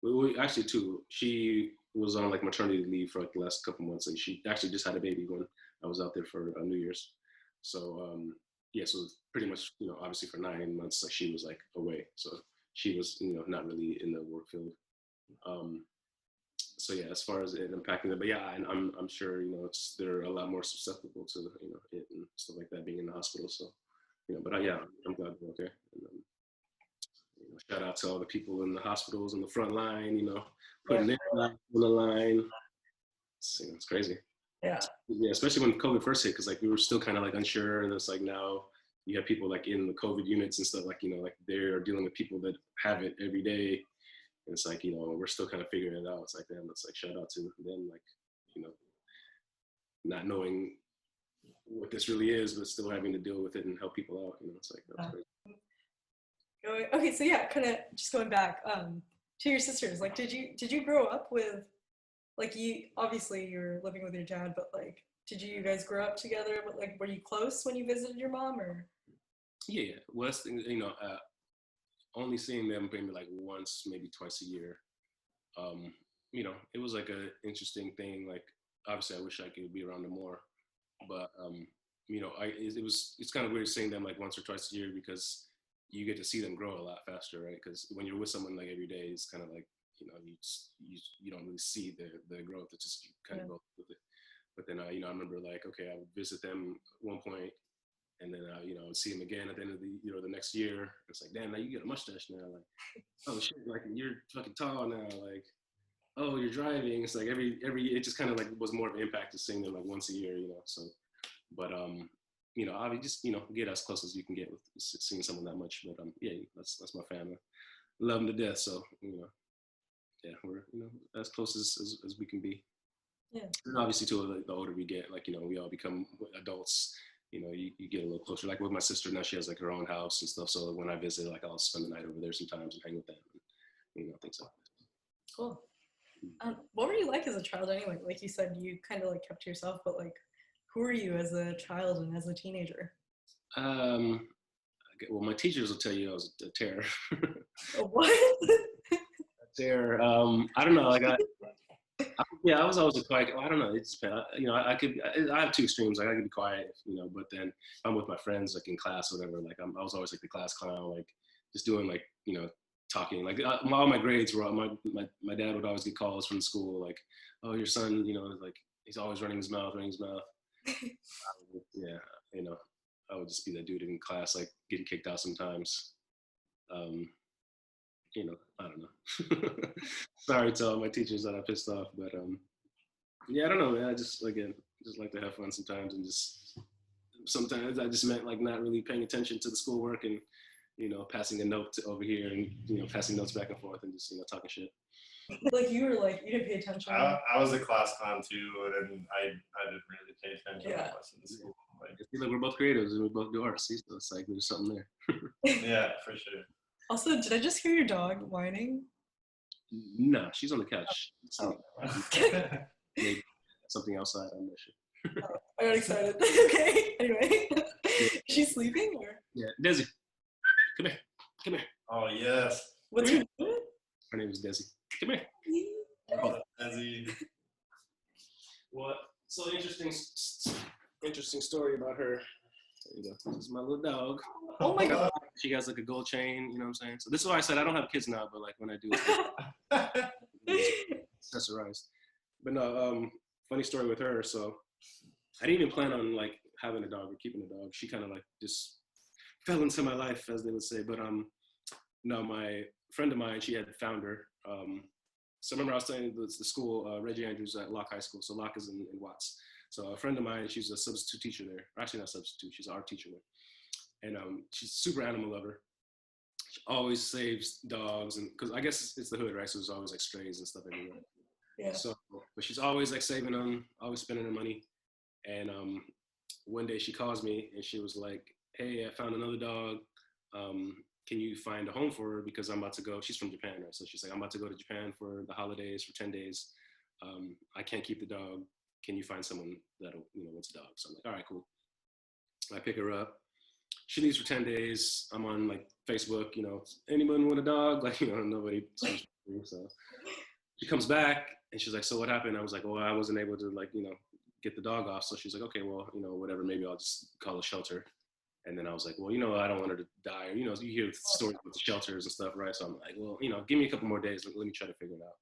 Speaker 1: we actually too. She was on like maternity leave for like the last couple months, and she actually just had a baby when I was out there for New Year's. So yeah, so pretty much obviously for 9 months, like she was like away, so she was not really in the work field. So yeah, as far as it impacting them, but yeah, and I'm sure they're a lot more susceptible to it and stuff like that being in the hospital. So but yeah, I'm glad they're okay. And, shout out to all the people in the hospitals on the front line, putting their life on the line. It's crazy.
Speaker 3: Yeah.
Speaker 1: Yeah, especially when COVID first hit, because like we were still kind of like unsure, and it's like now you have people like in the COVID units and stuff, like like they're dealing with people that have it every day. And it's like, we're still kind of figuring it out. It's like, damn, it's like, shout out to them, like, not knowing what this really is, but still having to deal with it and help people out. It's like, that's great.
Speaker 3: Okay, so yeah, kind of just going back to your sisters. Like, did you grow up with, like, you obviously you're living with your dad, but like, did you guys grow up together? But like, were you close when you visited your mom, or?
Speaker 1: Yeah. Well, that's, only seeing them maybe like once, maybe twice a year. It was like a interesting thing. Like, obviously, I wish I could be around them more, but it's kind of weird seeing them like once or twice a year, because you get to see them grow a lot faster, right? Because when you're with someone like every day, it's kind of like you don't really see the growth. It's just you kind of go with it. But then I remember like, okay, I would visit them at one point, and then I would see him again at the end of the next year. It's like, damn, now you get a mustache now. Like, oh shit, like you're fucking tall now. Like, oh, you're driving. It's like every it just kind of like was more of an impact to seeing them like once a year, So, but I would just get as close as you can get with seeing someone that much. But yeah, that's my family. Love them to death. So yeah, we're as close as we can be.
Speaker 3: Yeah.
Speaker 1: And obviously, too, the older we get, like we all become adults. You get a little closer. Like with my sister now, she has like her own house and stuff. So when I visit, like I'll spend the night over there sometimes and hang with them, and, things like that.
Speaker 3: Cool. What were you like as a child anyway? Like you said, you kind of like kept to yourself, but like, who were you as a child and as a teenager?
Speaker 1: Well, my teachers will tell you I was a terror.
Speaker 3: What?
Speaker 1: Terror. I don't know. Like I was always a quiet. I don't know. It's I have two extremes. Like I could be quiet, but then if I'm with my friends, like in class or whatever, like I was always like the class clown, like just doing like talking. Like all my grades were my dad would always get calls from school, like, oh, your son, like he's always running his mouth. Yeah, I would just be that dude in class, like getting kicked out sometimes. I don't know. Sorry to all my teachers that I pissed off, but yeah, I don't know, man. I just like to have fun sometimes, and just sometimes I just meant like not really paying attention to the schoolwork and passing a note over here and passing notes back and forth and just talking shit.
Speaker 3: Like you were like, you didn't pay attention.
Speaker 2: I was a class clown too, and I didn't really pay attention that much in school.
Speaker 1: Like we're both creatives and we both do art, so it's like there's something there.
Speaker 2: Yeah, for sure.
Speaker 3: Also, did I just hear your dog whining?
Speaker 1: No, she's on the couch.
Speaker 3: Oh.
Speaker 1: Maybe something outside. I'm not sure.
Speaker 3: I got excited. Okay. Anyway, she's sleeping or?
Speaker 1: Yeah, Desi, come here.
Speaker 2: Oh yes.
Speaker 3: What's her name?
Speaker 1: Her name is Desi. Come here. What? So interesting story about her. There you go. This is my little dog.
Speaker 3: Oh my God.
Speaker 1: She has like a gold chain, you know what I'm saying? So this is why I said I don't have kids now, but like when I do, it's accessorized. But no, funny story with her. So I didn't even plan on like having a dog or keeping a dog. She kind of like just fell into my life, as they would say. But no, my friend of mine, she had found her. So remember I was saying the school, Reggie Andrews at Locke High School. So Locke is in Watts. So a friend of mine, she's a substitute teacher there. Actually not substitute, she's an art teacher there. And she's a super animal lover. She always saves dogs, and because I guess it's the hood, right? So there's always like strays and stuff everywhere.
Speaker 3: Yeah.
Speaker 1: So, but she's always like saving them, always spending her money. And one day she calls me and she was like, "Hey, I found another dog. Can you find a home for her? Because I'm about to go." She's from Japan, right? So she's like, "I'm about to go to Japan for the holidays for 10 days. I can't keep the dog. Can you find someone that'll, wants a dog?" So I'm like, "All right, cool." I pick her up. She leaves for 10 days. I'm on like Facebook, anyone want a dog? Like, nobody. So she comes back and she's like, "So what happened?" I was like, "Well, I wasn't able to like, get the dog off." So she's like, "Okay, well, whatever, maybe I'll just call a shelter." And then I was like, "Well, I don't want her to die." Or, you hear stories about the shelters and stuff, right? So I'm like, "Well, give me a couple more days. Let me try to figure it out."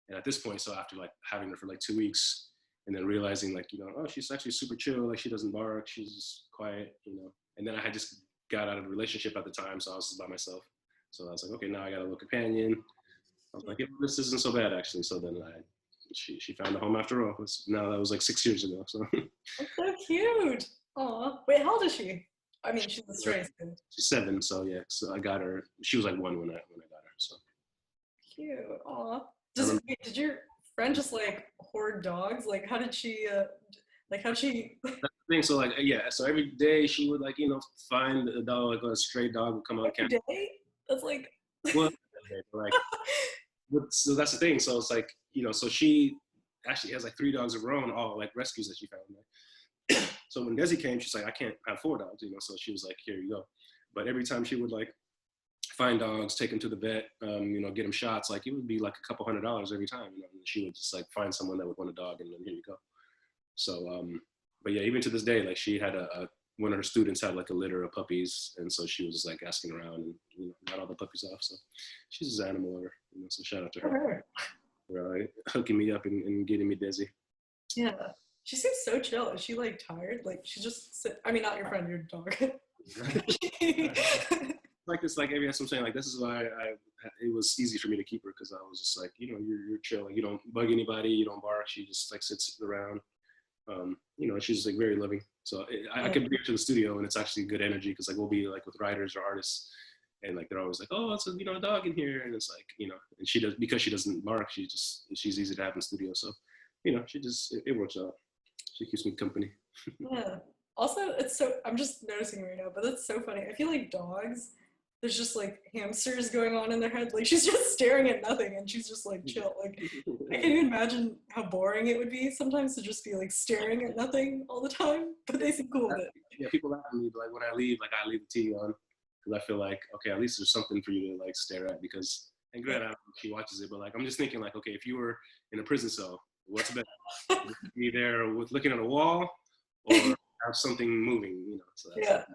Speaker 1: And at this point, so after like having her for like 2 weeks and then realizing like, oh, she's actually super chill. Like she doesn't bark. She's just quiet, And then I had just got out of a relationship at the time. So I was just by myself. So I was like, okay, now I got a little companion. I was like, yeah, this isn't so bad actually. So then she found a home after all. Now that was like 6 years ago. So
Speaker 3: That's so cute. Aw. Wait, how old is she? I mean, she's a stray.
Speaker 1: she's 7. So yeah, so I got her. She was like 1 when I got her. So
Speaker 3: Cute. Aw. Did your friend just like hoard dogs? Like, how did she? How'd she?
Speaker 1: that's the thing. So like yeah. So every day she would like find a dog, like a stray dog would come out.
Speaker 3: Every day? That's like.
Speaker 1: Well, like. So that's the thing. So it's like, so she actually has like 3 dogs of her own, all like rescues that she found. Right? So when Desi came, she's like, "I can't have 4 dogs, So she was like, "Here you go." But every time she would like find dogs, take them to the vet, get them shots, like it would be like a couple $100 every time. And she would just like find someone that would want a dog, and then here you go. So, but yeah, even to this day, like she had one of her students had like a litter of puppies, and so she was just like asking around and got all the puppies off. So she's just an animal lover, so shout out to her for hooking me up and getting me Desi.
Speaker 3: Yeah, she seems so chill. Is she like tired? Like she just I mean, not your friend, your dog.
Speaker 1: Like this, like maybe that's what I'm saying. Like this is why it was easy for me to keep her, because I was just like, you're chill. Like, you don't bug anybody, you don't bark. She just like sits around. She's like very loving. So I can bring her to the studio, and it's actually good energy, because like we'll be like with writers or artists, and like they're always like, "Oh, it's a dog in here," and it's like and she does, because she doesn't bark. She's easy to have in the studio. So she just it works out. She keeps me company.
Speaker 3: Yeah. Also, I'm just noticing right now, but that's so funny. I feel like dogs, there's just like hamsters going on in their head. Like she's just staring at nothing and she's just like chill. Like I can't even imagine how boring it would be sometimes to just be like staring at nothing all the time. But they seem cool with it.
Speaker 1: Yeah, people laugh at me, but like when I leave the TV on, because I feel like, okay, at least there's something for you to like stare at. Because, and granted, I don't know if she watches it, but like I'm just thinking like, okay, if you were in a prison cell, what's better? Be there with looking at a wall, or have something moving, So that's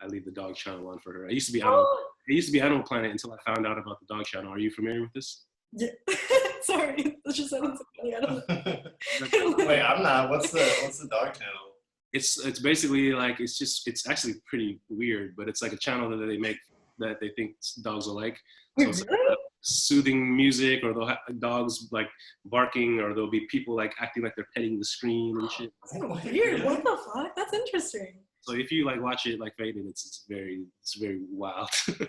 Speaker 1: I leave the dog channel on for her. It used to be Animal Planet until I found out about the dog channel. Are you familiar with this?
Speaker 3: Yeah. Sorry, that's just sounding so funny. I don't know.
Speaker 2: Wait, I'm not. What's the dog channel?
Speaker 1: It's basically like it's actually pretty weird, but it's like a channel that they make that they think dogs will like. So it's like soothing music, or they'll have dogs like barking, or there'll be people like acting like they're petting the screen and shit.
Speaker 3: Weird. What the fuck? That's interesting.
Speaker 1: So if you like watch it like faded, it's very wild. You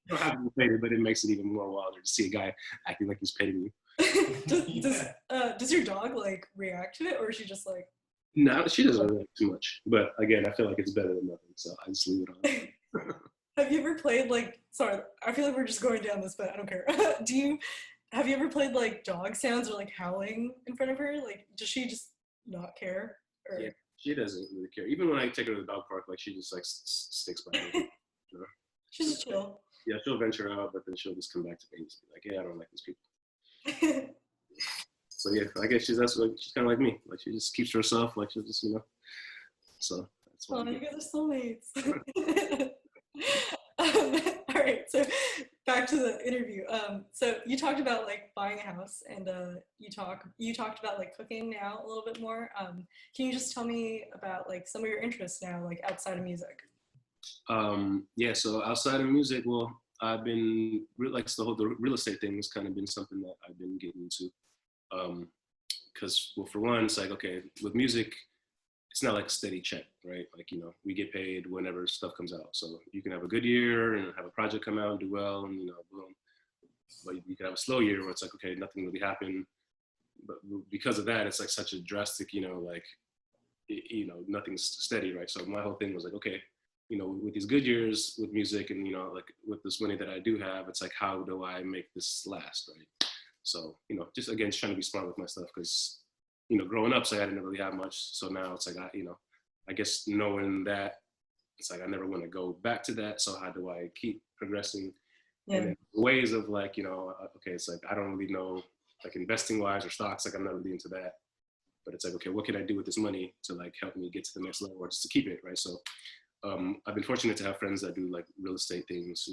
Speaker 1: don't have to be faded, but it makes it even more wilder to see a guy acting like he's petting you.
Speaker 3: Does your dog like react to it, or is she just like?
Speaker 1: No, she doesn't react too much. But again, I feel like it's better than nothing, so I just leave it on.
Speaker 3: Have you ever played like? Sorry, I feel like we're just going down this, but I don't care. Have you ever played like dog sounds or like howling in front of her? Like, does she just not care? Or?
Speaker 1: Yeah, she doesn't really care. Even when I take her to the dog park, like she just like sticks by me.
Speaker 3: She's chill.
Speaker 1: Yeah, she'll venture out, but then she'll just come back to me and just be like, yeah, I don't like these people. So yeah, I guess she's kind of like me. Like she just keeps to herself. Like she'll just, So that's why.
Speaker 3: Oh, you guys are soulmates. All right, so back to the interview. So you talked about like buying a house, and you talked about like cooking now a little bit more. Can you just tell me about like some of your interests now, like outside of music?
Speaker 1: Yeah, so outside of music, well, I've been like the real estate thing has kind of been something that I've been getting into. Because well, for one, it's like okay, with music, it's not like a steady check, right? Like we get paid whenever stuff comes out. So you can have a good year and have a project come out and do well, and boom. But you can have a slow year where it's like okay, nothing really happened. But because of that, it's like such a drastic, like nothing's steady, right? So my whole thing was like okay, with these good years with music and like with this money that I do have, it's like how do I make this last, right? So just again trying to be smart with my stuff because growing up, so I didn't really have much. So now it's like I guess knowing that it's like I never want to go back to that. So how do I keep progressing?
Speaker 3: Yeah.
Speaker 1: And then ways of like okay, it's like I don't really know like investing wise or stocks. Like I'm not really into that. But it's like okay, what can I do with this money to like help me get to the next level or just to keep it, right? So I've been fortunate to have friends that do like real estate things,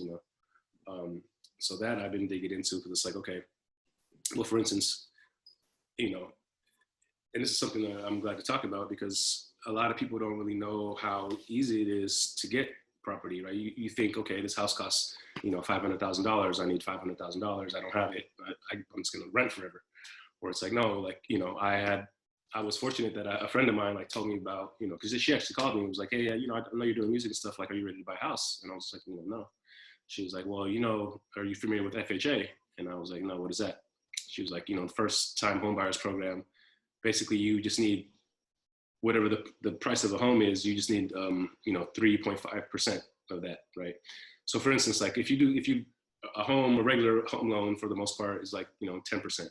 Speaker 1: so that I've been digging into because it's like, okay, well, for instance, and this is something that I'm glad to talk about because a lot of people don't really know how easy it is to get property, right? You think, okay, this house costs, $500,000. I need $500,000. I don't have it. I'm just going to rent forever. Or it's like, no, like, I was fortunate that a friend of mine like told me about, because she actually called me and was like, hey, I know you're doing music and stuff. Like, are you ready to buy a house? And I was like, no. She was like, well, are you familiar with FHA? And I was like, no, what is that? She was like, the first time home buyers program. Basically, you just need whatever the price of a home is. You just need 3.5% of that, right? So, for instance, like if you a regular home loan for the most part is like 10%.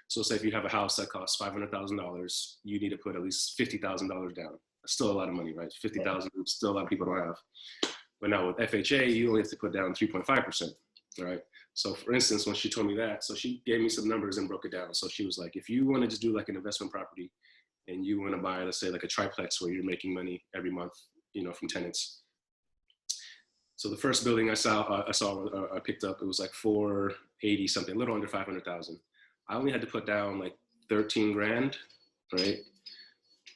Speaker 1: So, say if you have a house that costs $500,000, you need to put at least $50,000 down. That's still a lot of money, right? 50,000, still a lot of people don't have. But now with FHA, you only have to put down 3.5%, right? So for instance, when she told me that, so she gave me some numbers and broke it down. So she was like, if you want to just do like an investment property and you want to buy, let's say like a triplex where you're making money every month, from tenants. So the first building I picked up, it was like 480 something, a little under 500,000. I only had to put down like 13 grand, right?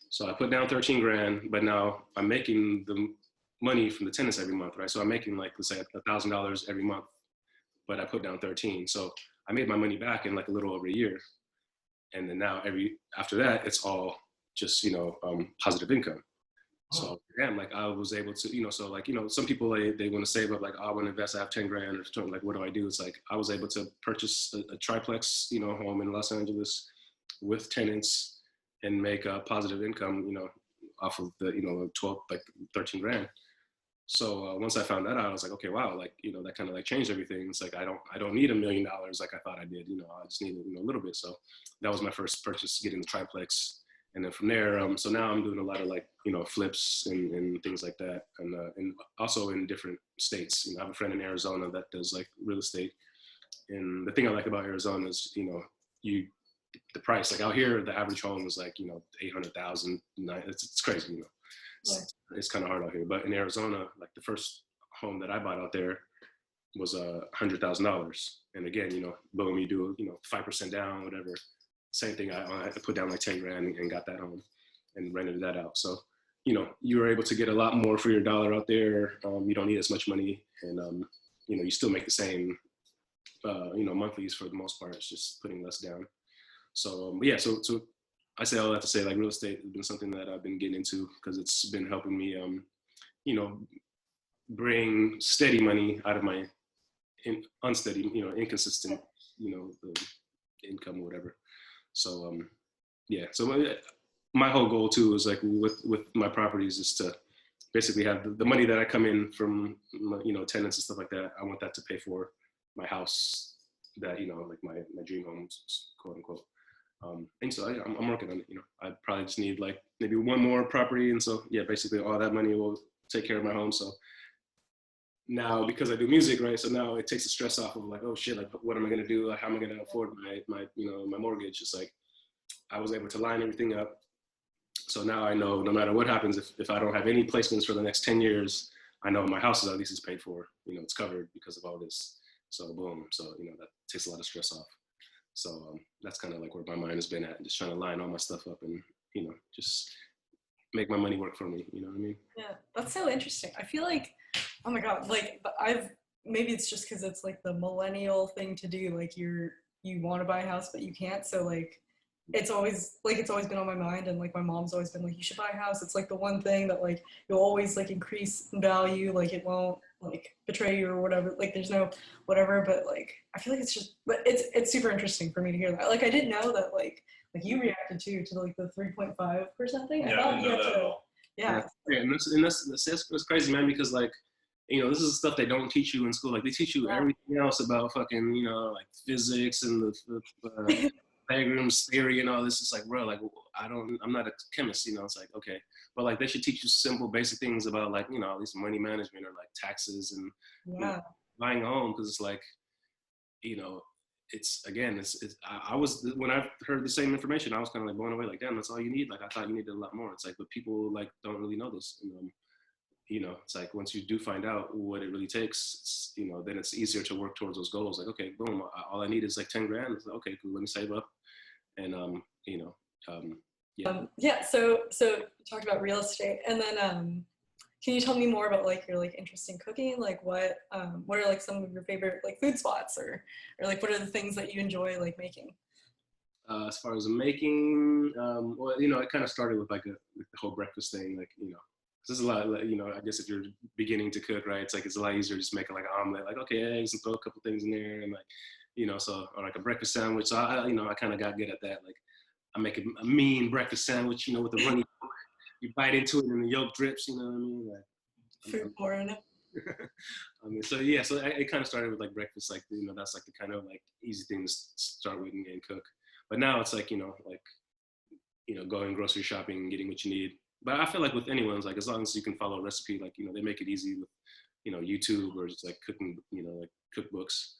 Speaker 1: So I put down 13 grand, but now I'm making the money from the tenants every month, right? So I'm making like, let's say $1,000 every month, but I put down 13. So I made my money back in like a little over a year. And then now after that, it's all just, positive income. So damn, like I was able to, so like, some people they want to save up, like, oh, I want to invest, I have 10 grand or something, like, what do I do? It's like, I was able to purchase a triplex, home in Los Angeles with tenants and make a positive income, off of the, 12, like 13 grand. So once I found that out, I was like, okay, wow, like, that kind of like changed everything. It's like, I don't need $1 million like I thought I did, I just need, a little bit. So that was my first purchase, getting the triplex. And then from there, so now I'm doing a lot of like, flips and things like that. And also in different states, I have a friend in Arizona that does like real estate. And the thing I like about Arizona is, the price, like out here, the average home is like, 800,000, it's crazy, It's kind of hard out here. But in Arizona, like the first home that I bought out there was $100,000. And again, boom, you do, 5% down, whatever. Same thing. I had to put down like 10 grand and got that home and rented that out. So, you were able to get a lot more for your dollar out there. You don't need as much money, and you still make the same, monthlies for the most part. It's just putting less down. So yeah, so I say all that to say, like, real estate has been something that I've been getting into because it's been helping me, bring steady money out of my unsteady, inconsistent, income or whatever. So yeah, so my whole goal too is like with my properties is to basically have the money that I come in from, tenants and stuff like that. I want that to pay for my house that, like my dream homes, quote unquote. And so I'm working on it. I probably just need like maybe one more property, and so yeah, basically all that money will take care of my home. So now because I do music, right? So now it takes the stress off of like, oh shit, like what am I gonna do? Like, how am I gonna afford my my mortgage? It's like I was able to line everything up. So now I know no matter what happens, if I don't have any placements for the next 10 years, I know my house is at least is paid for. It's covered because of all this. So boom. So that takes a lot of stress off. So that's kind of like where my mind has been at, just trying to line all my stuff up and just make my money work for me. You know what I mean?
Speaker 3: Yeah, that's so interesting. I feel like, oh my God, like I've maybe it's just because it's like the millennial thing to do. Like you want to buy a house but you can't. So like it's always been on my mind, and like my mom's always been like, you should buy a house. It's like the one thing that like you'll always like increase in value. Like it won't like betray you or whatever. Like there's no whatever. But like I feel like it's just, but it's super interesting for me to hear that. Like I didn't know that like you reacted to like the 3.5% thing. I thought you had to. Yeah.
Speaker 1: And that's crazy, man, because like, this is stuff they don't teach you in school. Like they teach you everything else about fucking, like physics and the Pythagorean's theory and all this. It's like, bro, like I'm not a chemist, it's like, okay. But like they should teach you simple, basic things about like, at least money management or like taxes and buying a home. Cause it's like, it's again, I was, when I heard the same information, I was kind of like blown away, like, damn, that's all you need. Like, I thought you needed a lot more. It's like, but people like don't really know this. It's like once you do find out what it really takes, then it's easier to work towards those goals. Like, okay, boom, all I need is like 10 grand. It's like, okay, cool, let me save up. And,
Speaker 3: yeah. So you talked about real estate, and then can you tell me more about like your like interest in cooking? Like what are like some of your favorite like food spots, or like what are the things that you enjoy like making?
Speaker 1: As far as making, well, it kind of started with like the whole breakfast thing, like, this is a lot, like, I guess if you're beginning to cook, right, it's like, it's a lot easier just making like an omelet, like, okay, eggs and throw a couple things in there and like, so, or like a breakfast sandwich. So I kind of got good at that. Like I make a mean breakfast sandwich, with the runny, you bite into it and the yolk drips, you know what I mean? Like,
Speaker 3: food porn.
Speaker 1: So yeah, so it kind of started with like breakfast, like, that's like the kind of like easy thing to start with and cook. But now it's like, going grocery shopping and getting what you need. But I feel like with anyone, it's like, as long as you can follow a recipe, like, they make it easy with, YouTube or just like cooking, like cookbooks.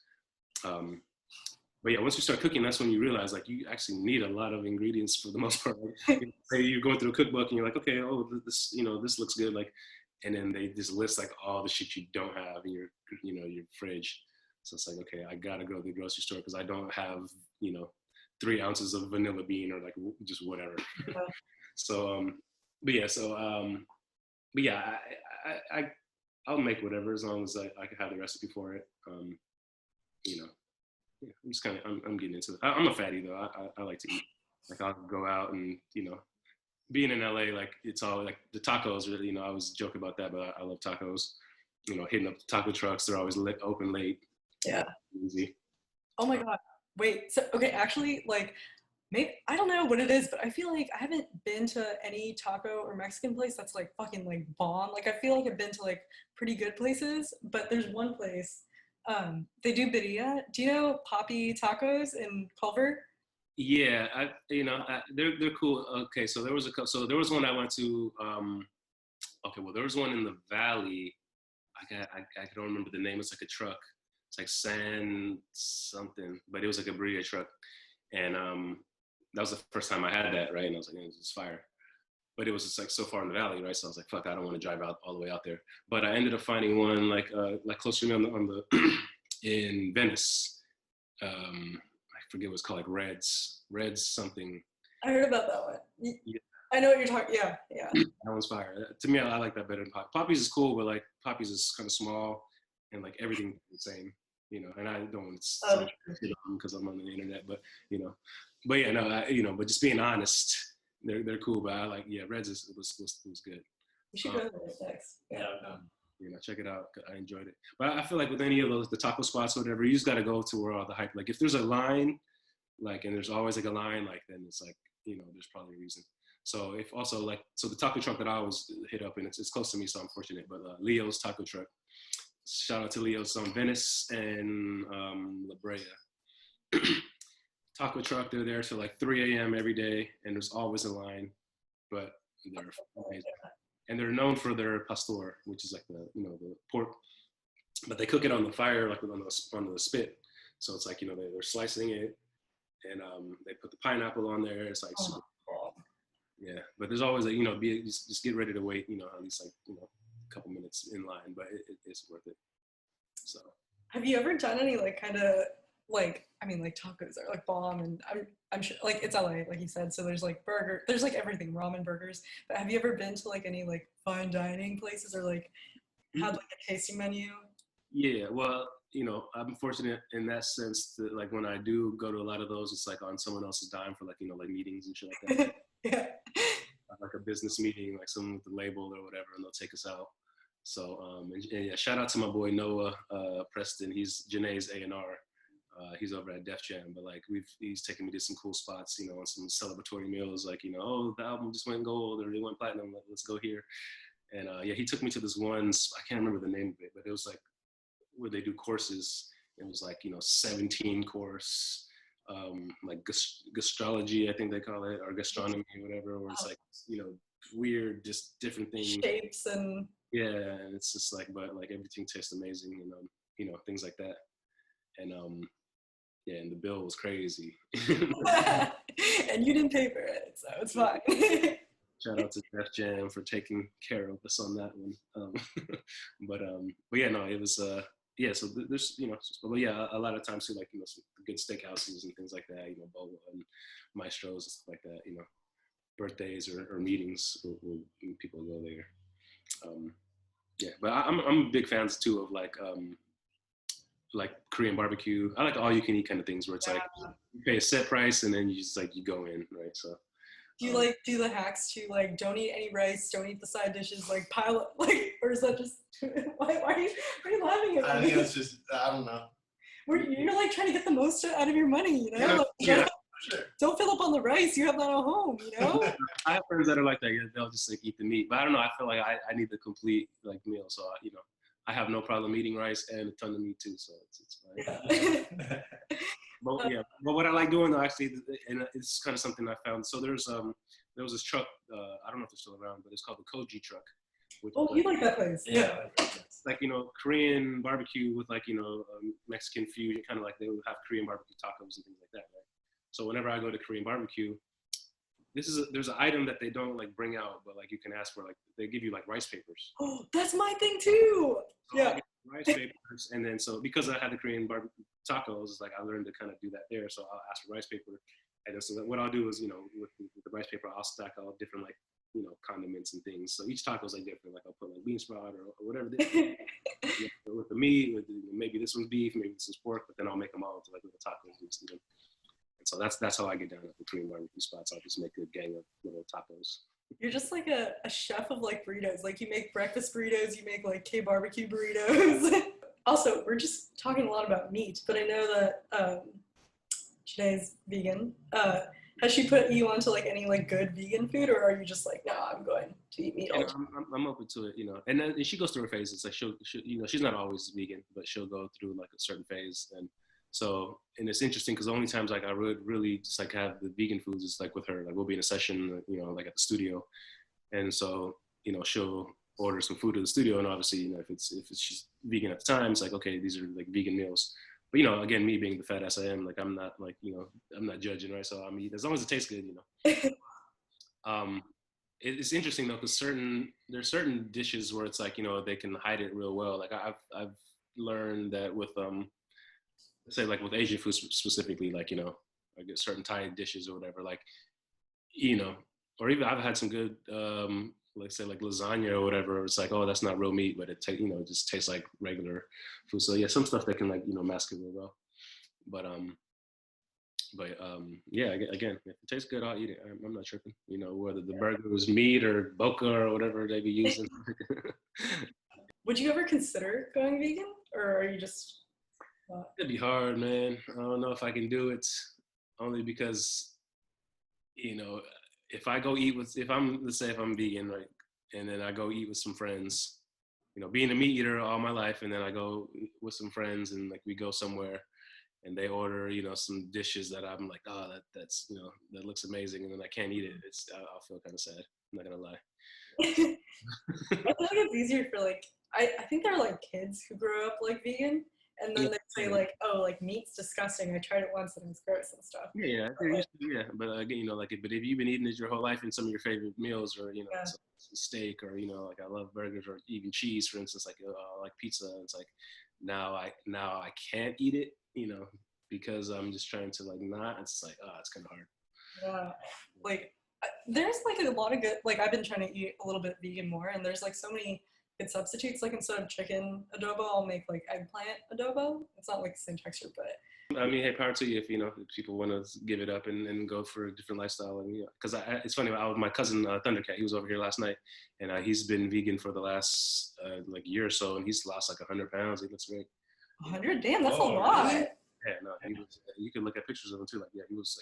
Speaker 1: But yeah, once you start cooking, that's when you realize like you actually need a lot of ingredients for the most part. Like, say you're going through a cookbook and you're like, okay, oh, this, this looks good. Like, and then they just list like all the shit you don't have in your, your fridge. So it's like, okay, I gotta go to the grocery store because I don't have, 3 ounces of vanilla bean or like just whatever. So, but yeah, I'll make whatever as long as I can have the recipe for it. Yeah, I'm just kind of, I'm getting into it. I'm a fatty though. I like to eat. Like I'll go out and, being in LA, like it's all like the tacos really, I always joke about that, but I love tacos. Hitting up the taco trucks, they're always open late.
Speaker 3: Yeah.
Speaker 1: Easy.
Speaker 3: Oh my God. Wait, so, okay, actually, like, maybe, I don't know what it is, but I feel like I haven't been to any taco or Mexican place that's like fucking like bomb. Like, I feel like I've been to like pretty good places, but there's one place, they do birria. Do you know Poppy Tacos in Culver?
Speaker 1: Yeah, they're cool. Okay, so there was one I went to. Okay, well, there was one in the valley. I don't remember the name. It's like a truck. It's like San something, but it was like a birria truck, and that was the first time I had that, right? And I was like, it's fire. But it was just like so far in the valley, right? So I was like, fuck, I don't want to drive out all the way out there. But I ended up finding one like close to me on the in Venice. I forget what it's called, like Reds something.
Speaker 3: I heard about that one.
Speaker 1: Yeah.
Speaker 3: I know what you're talking. Yeah.
Speaker 1: That one's fire. To me, I like that better than Poppy's is cool, but like Poppy's is kind of small and like everything the same, And I don't want to because I'm on the internet, but but yeah, no, but just being honest, they're cool. But I like, yeah, Reds was good.
Speaker 3: You should go to this next.
Speaker 2: Yeah.
Speaker 1: Check it out. I enjoyed it. But I feel like with any of those, the taco spots or whatever, you just got to go to where all the hype. Like if there's a line, like, and there's always like a line, like then it's like, there's probably a reason. So if also like, so the taco truck that I always hit up, and it's close to me, so I'm fortunate. But Leo's taco truck. Shout out to Leo's on Venice and La Brea. Taco truck, they're there till like 3 a.m. every day, and there's always a line. But they're amazing. And they're known for their pastor, which is like the the but they cook it on the fire, like on the spit. So it's like, they're slicing it, and they put the pineapple on there. It's like super, yeah. But there's always just get ready to wait, at least like, a couple minutes in line, but it's worth it. So.
Speaker 3: Have you ever done any like kind of like, I mean, like tacos are like bomb, and I'm sure like it's LA, like you said, so there's like there's like everything, ramen, burgers. But have you ever been to like any like fine dining places or like had like a tasting menu?
Speaker 1: Yeah, well, I'm fortunate in that sense that like when I do go to a lot of those, it's like on someone else's dime for like, like meetings and shit like that.
Speaker 3: Yeah.
Speaker 1: Like a business meeting, like someone with the label or whatever, and they'll take us out. So, and yeah, shout out to my boy Noah Preston. He's Janae's A&R. He's over at Def Jam, but like he's taken me to some cool spots, on some celebratory meals, like, oh, the album just went gold or it went platinum, let's go here. And yeah, he took me to this one, I can't remember the name of it, but it was like where they do courses. It was like, 17 course, like gastrology, I think they call it, or gastronomy or whatever, where it's like, weird, just different things.
Speaker 3: Shapes and.
Speaker 1: Yeah, and it's just like, but like everything tastes amazing, and things like that. And yeah, and the bill was crazy.
Speaker 3: And you didn't pay for it, so it's fine.
Speaker 1: Shout out to Def Jam for taking care of us on that one. But yeah, no, it was yeah. So there's but yeah, a lot of times too, like some good steakhouses and things like that. Boba and Maestros and stuff like that. Birthdays or meetings, people go there. Yeah, but I'm a big fan too of like Korean barbecue. I like all you can eat kind of things where it's like you pay a set price and then you just like you go in, right? So
Speaker 3: do you like do the hacks to like don't eat any rice, don't eat the side dishes, like pile up, like, or is that just why are you laughing at me?
Speaker 2: I think it's just, I don't know.
Speaker 3: You're like trying to get the most out of your money,
Speaker 2: Yeah, sure.
Speaker 3: Don't fill up on the rice. You have that at home,
Speaker 1: I have friends that are like that. They'll just like eat the meat, but I don't know. I feel like I need the complete like meal, so I have no problem eating rice and a ton of meat too, so it's fine.
Speaker 3: Yeah.
Speaker 1: But yeah, but what I like doing though, actually, and it's kind of something I found. So there was this truck. I don't know if they're still around, but it's called the Koji truck.
Speaker 3: Oh, you like that place?
Speaker 2: Yeah.
Speaker 1: It's like Korean barbecue with like Mexican fusion, kind of like they would have Korean barbecue tacos and things like that, right? So whenever I go to Korean barbecue, there's an item that they don't like bring out, but like you can ask for, like they give you like rice papers.
Speaker 3: Oh, that's my thing too.
Speaker 1: So yeah, rice papers, and then so because I had the Korean barbecue tacos, it's like I learned to kind of do that there. So I'll ask for rice paper, and then so what I'll do is with the rice paper I'll stack all different like condiments and things. So each taco is like different. Like I'll put like bean sprout or whatever. With the meat, maybe this one's beef, maybe this one's pork, but then I'll make them all into like little tacos. And so that's how I get down at the Korean barbecue spots. I'll just make a gang of little tacos. You're
Speaker 3: just like a chef of like burritos. Like you make breakfast burritos, you make like K-barbecue burritos. Also, we're just talking a lot about meat, but I know that Janae's vegan. Has she put you onto like any like good vegan food, or are you just like, no, I'm going to eat meat all the time?
Speaker 1: I'm open to it, and then she goes through her phases. Like she'll she's not always vegan, but she'll go through like a certain phase. And it's interesting because the only times like I would really just like have the vegan foods is like with her. Like we'll be in a session, like at the studio, and so she'll order some food at the studio, and obviously if she's vegan at the time, it's like, okay, these are like vegan meals. But again, me being the fat ass I am, like I'm not like I'm not judging, right? So I mean, as long as it tastes good, It's interesting though, because there's certain dishes where it's like they can hide it real well. Like I've learned that with say like with Asian food specifically, like I get certain Thai dishes or whatever, like or even I've had some good like say like lasagna or whatever. It's like, oh, that's not real meat, but it it just tastes like regular food. So yeah, some stuff that can like mask it real well. But yeah, again, if it tastes good, I'll eat it. I'm not tripping. Whether the burger was meat or boca or whatever they be using.
Speaker 3: Would you ever consider going vegan, or are you just?
Speaker 1: It'd be hard, man. I don't know if I can do it, only because if I go eat let's say if I'm vegan, right, and then I go eat with some friends, being a meat eater all my life, and then I go with some friends and like we go somewhere and they order, some dishes that I'm like, oh, that's that looks amazing, and then I can't eat it. I'll feel kind of sad. I'm not gonna lie.
Speaker 3: I feel like it's easier for like I think they're like kids who grow up like vegan, and then
Speaker 1: Yeah.
Speaker 3: they say like, oh, like meat's disgusting. I tried it once and it's gross and stuff.
Speaker 1: Yeah,
Speaker 3: But, like,
Speaker 1: but again, but if you've been eating it your whole life and some of your favorite meals, or
Speaker 3: yeah,
Speaker 1: steak, or like I love burgers, or even cheese, for instance, like pizza, it's like now I can't eat it, because I'm just trying to like not. It's like it's kind of hard.
Speaker 3: yeah. Like there's like a lot of good. Like I've been trying to eat a little bit vegan more, and there's like so many good substitutes. Like instead of chicken adobo, I'll make like eggplant adobo. It's not like the same texture, but
Speaker 1: I mean, hey, power to you if if people want to give it up and go for a different lifestyle. And because it's funny, my cousin Thundercat, he was over here last night, and he's been vegan for the last like year or so, and he's lost like 100 pounds. He looks great.
Speaker 3: 100, damn, that's a
Speaker 2: Oh,
Speaker 3: lot.
Speaker 2: really?
Speaker 1: Yeah, no, he was. You can look at pictures of him too. Like, yeah, he was,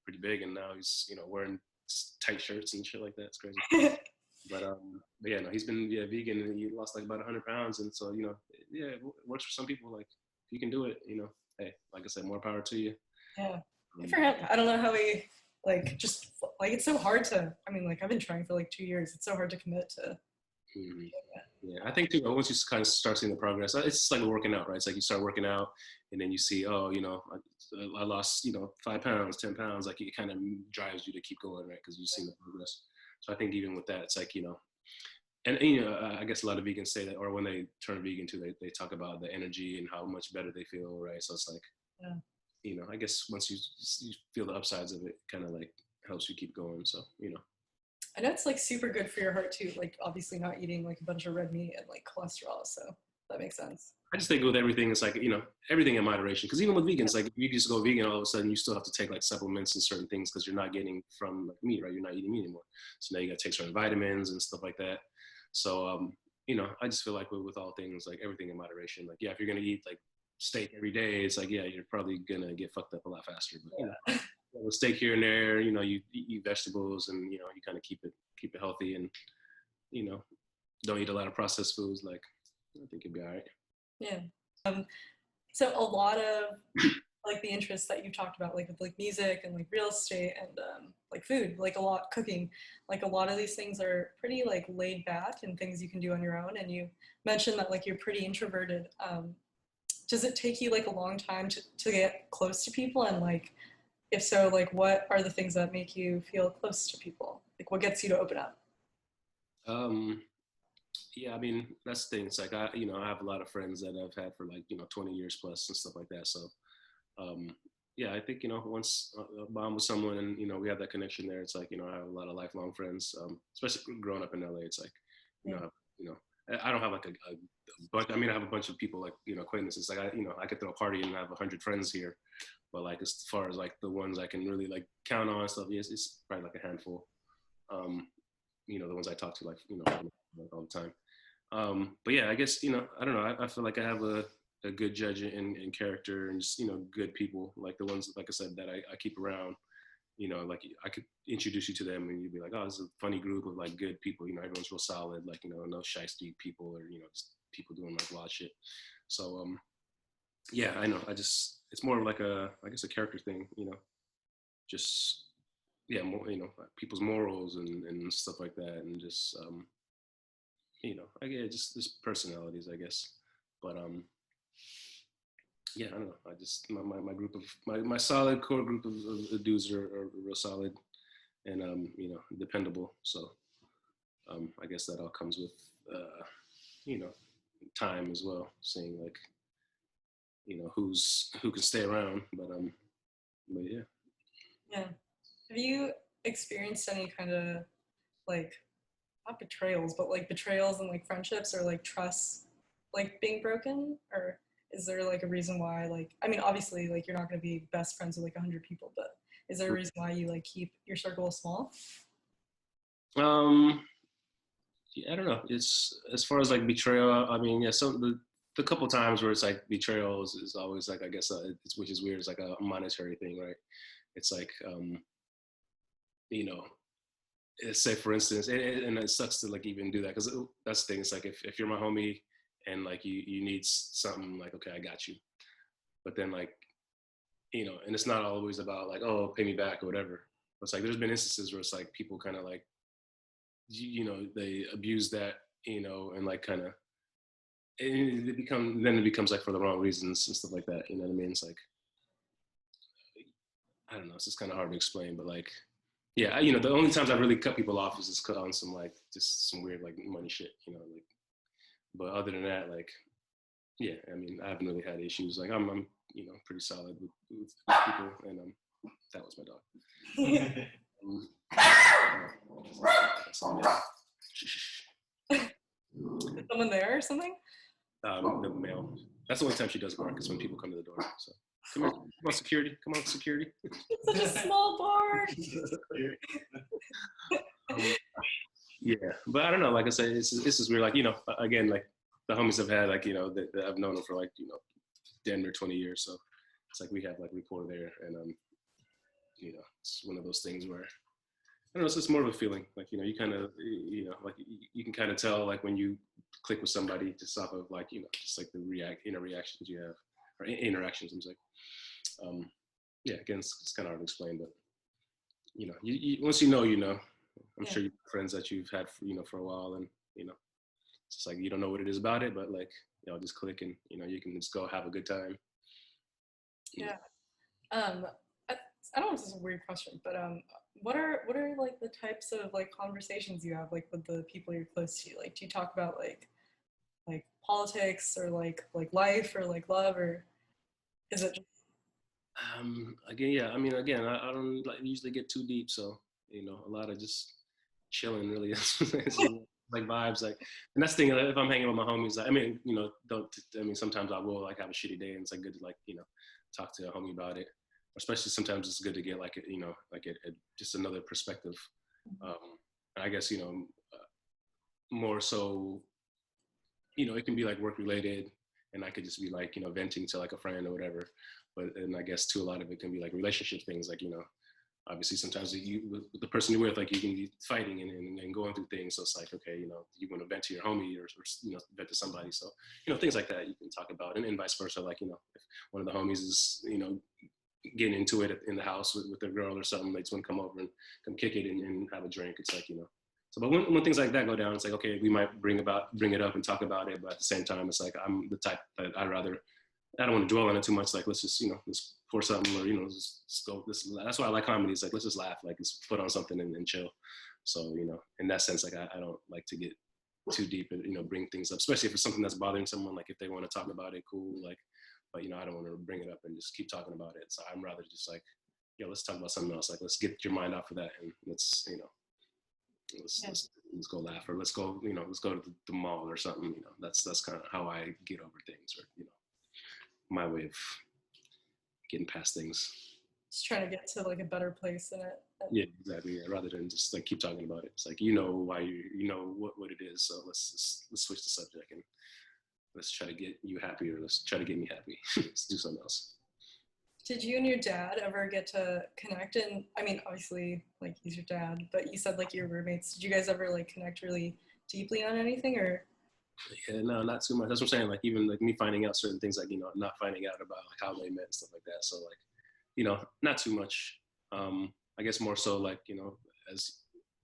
Speaker 1: pretty big, and now he's, wearing tight shirts and shit like that. It's crazy. But yeah, no, he's been vegan, and he lost like about 100 pounds, and so yeah, it works for some people. Like, if you can do it, hey, like I said, more power to you.
Speaker 3: Yeah, good for him. I don't know how he like just like it's so hard to. I mean, like I've been trying for like 2 years. It's so hard to commit to.
Speaker 1: Mhm. Yeah, I think too. Once you kind of start seeing the progress, it's just like working out, right? It's like you start working out, and then you see, oh, I lost, 5 pounds, 10 pounds. Like it kind of drives you to keep going, right? Because you've seen the progress. So I think even with that, it's like and I guess a lot of vegans say that, or when they turn vegan too, they talk about the energy and how much better they feel, right? So it's like, I guess once you feel the upsides of it, kind of like helps you keep going. So
Speaker 3: I know it's like super good for your heart too. Like obviously not eating like a bunch of red meat and like cholesterol. So that makes sense.
Speaker 1: I just think with everything, it's like, everything in moderation. Because even with vegans, like if you just go vegan, all of a sudden you still have to take like supplements and certain things because you're not getting from like meat, right? You're not eating meat anymore. So now you got to take certain vitamins and stuff like that. So, I just feel like with all things, like everything in moderation. Like, yeah, if you're going to eat like steak every day, it's like, yeah, you're probably going to get fucked up a lot faster. But, with steak here and there, you eat vegetables and, you kind of keep it healthy and, don't eat a lot of processed foods. Like, I think you'll be all right.
Speaker 3: Yeah. So a lot of like the interests that you talked about, like with like music and like real estate and like food, like a lot cooking, like a lot of these things are pretty like laid back and things you can do on your own. And you mentioned that like you're pretty introverted. Does it take you like a long time to get close to people? And like, if so, like what are the things that make you feel close to people? Like what gets you to open up?
Speaker 1: Yeah, I mean, that's the thing. It's like I have a lot of friends that I've had for like 20 years plus and stuff like that. So, yeah, I think once I bond with someone and we have that connection there, it's like I have a lot of lifelong friends. Especially growing up in LA, it's like
Speaker 3: Yeah.
Speaker 1: I don't have like a bunch. I mean, I have a bunch of people like acquaintances. Like I could throw a party and have 100 friends here, but like as far as like the ones I can really like count on and stuff, yes, it's probably like a handful. The ones I talk to like all the time. But yeah, I guess I don't know. I feel like I have a good judge in character and just good people, like the ones like I said that I keep around. Like I could introduce you to them and you'd be like, oh, this is a funny group of like good people. Everyone's real solid. Like no shiesty people or just people doing like wild shit. So yeah, I know. It's more like I guess a character thing. Just yeah, more people's morals and stuff like that, and just I guess just personalities, I guess. But yeah, I don't know. I just my group of my solid core group of dudes are real solid and dependable. So I guess that all comes with you know time as well, seeing like who can stay around. But yeah.
Speaker 3: Yeah. Have you experienced any kind of like not betrayals, but like betrayals and like friendships or like trust like being broken? Or is there like a reason why like I mean obviously like you're not gonna be best friends with like 100 people, but is there a reason why you like keep your circle small?
Speaker 1: Yeah, I don't know. It's as far as like betrayal. I mean, yeah, the couple times where it's like betrayal is always like I guess which is weird. It's like a monetary thing, right? It's like you know, say for instance, and it sucks to like even do that because that's the thing. It's like if you're my homie and like you need something, like okay, I got you. But then like and it's not always about like oh pay me back or whatever. It's like there's been instances where it's like people kind of like they abuse that and like kind of it becomes like for the wrong reasons and stuff like that. You know what I mean? It's like, I don't know. It's just kind of hard to explain, but like, yeah, the only times I really cut people off is just cut on some like just some weird like money shit, like. But other than that, like, yeah, I mean, I haven't really had issues. Like, I'm pretty solid with people, and that was my dog.
Speaker 3: Is someone there or something?
Speaker 1: The mail. That's the only time she does bark is when people come to the door. So come on, security. Come on, security.
Speaker 3: It's such a small bark.
Speaker 1: Yeah, but I don't know. Like I said, this is weird. Like again, like the homies I've had, like that I've known them for like 10 or 20 years. So it's like we have like rapport there, and it's one of those things where I don't know. It's just more of a feeling. Like you kind of like you can kind of tell like when you click with somebody just off of like just like the reactions you have or interactions. I'm like, yeah. Again, it's kind of hard to explain, but you once you know. I'm sure you have friends that you've had for a while, and it's just like you don't know what it is about it, but like just click and you can just go have a good time.
Speaker 3: Yeah. I don't know if this is a weird question, but what are like the types of like conversations you have like with the people you're close to? Like, do you talk about like politics or like life or like love, or is it?
Speaker 1: Again, yeah. I mean, again, I don't like usually get too deep, so a lot of just chilling really. It's like vibes, like, and that's the thing. If I'm hanging with my homies, like, I mean, sometimes I will like have a shitty day, and it's like good to like talk to a homie about it. Especially sometimes it's good to get like just another perspective. And I guess more so, it can be like work related, and I could just be like venting to like a friend or whatever. But and I guess too a lot of it can be like relationship things, like obviously sometimes with the person you're with, like you can be fighting and going through things. So it's like, okay, you want to vent to your homie or vent to somebody. So, things like that you can talk about, and vice versa. Like, if one of the homies is, getting into it in the house with their girl or something, they just want to come over and come kick it and have a drink. It's like, so, but when things like that go down, it's like, okay, we might bring it up and talk about it. But at the same time, it's like, I'm the type that I don't want to dwell on it too much. Like, let's just, let's pour something or, just go. That's why I like comedy. It's like, let's just laugh. Like, let's put on something and chill. So, in that sense, like, I don't like to get too deep and, bring things up, especially if it's something that's bothering someone. Like, if they want to talk about it, cool. Like, but, I don't want to bring it up and just keep talking about it. So I'm rather just like, let's talk about something else. Like, let's get your mind off of that and let's go laugh, or let's go to the mall or something. That's kind of how I get over things, or my way of getting past things.
Speaker 3: Just trying to get to like a better place in it.
Speaker 1: Yeah, exactly. Yeah, rather than just like keep talking about it. It's like why what it is. So let's switch the subject and let's try to get you happy, or let's try to get me happy. Let's do something else.
Speaker 3: Did you and your dad ever get to connect? And I mean, obviously, like, he's your dad, but you said like you were roommates. Did you guys ever like connect really deeply on anything, or?
Speaker 1: Yeah, no, not too much. That's what I'm saying. Like, even like me finding out certain things, like not finding out about like how they met and stuff like that. So like, not too much. I guess more so like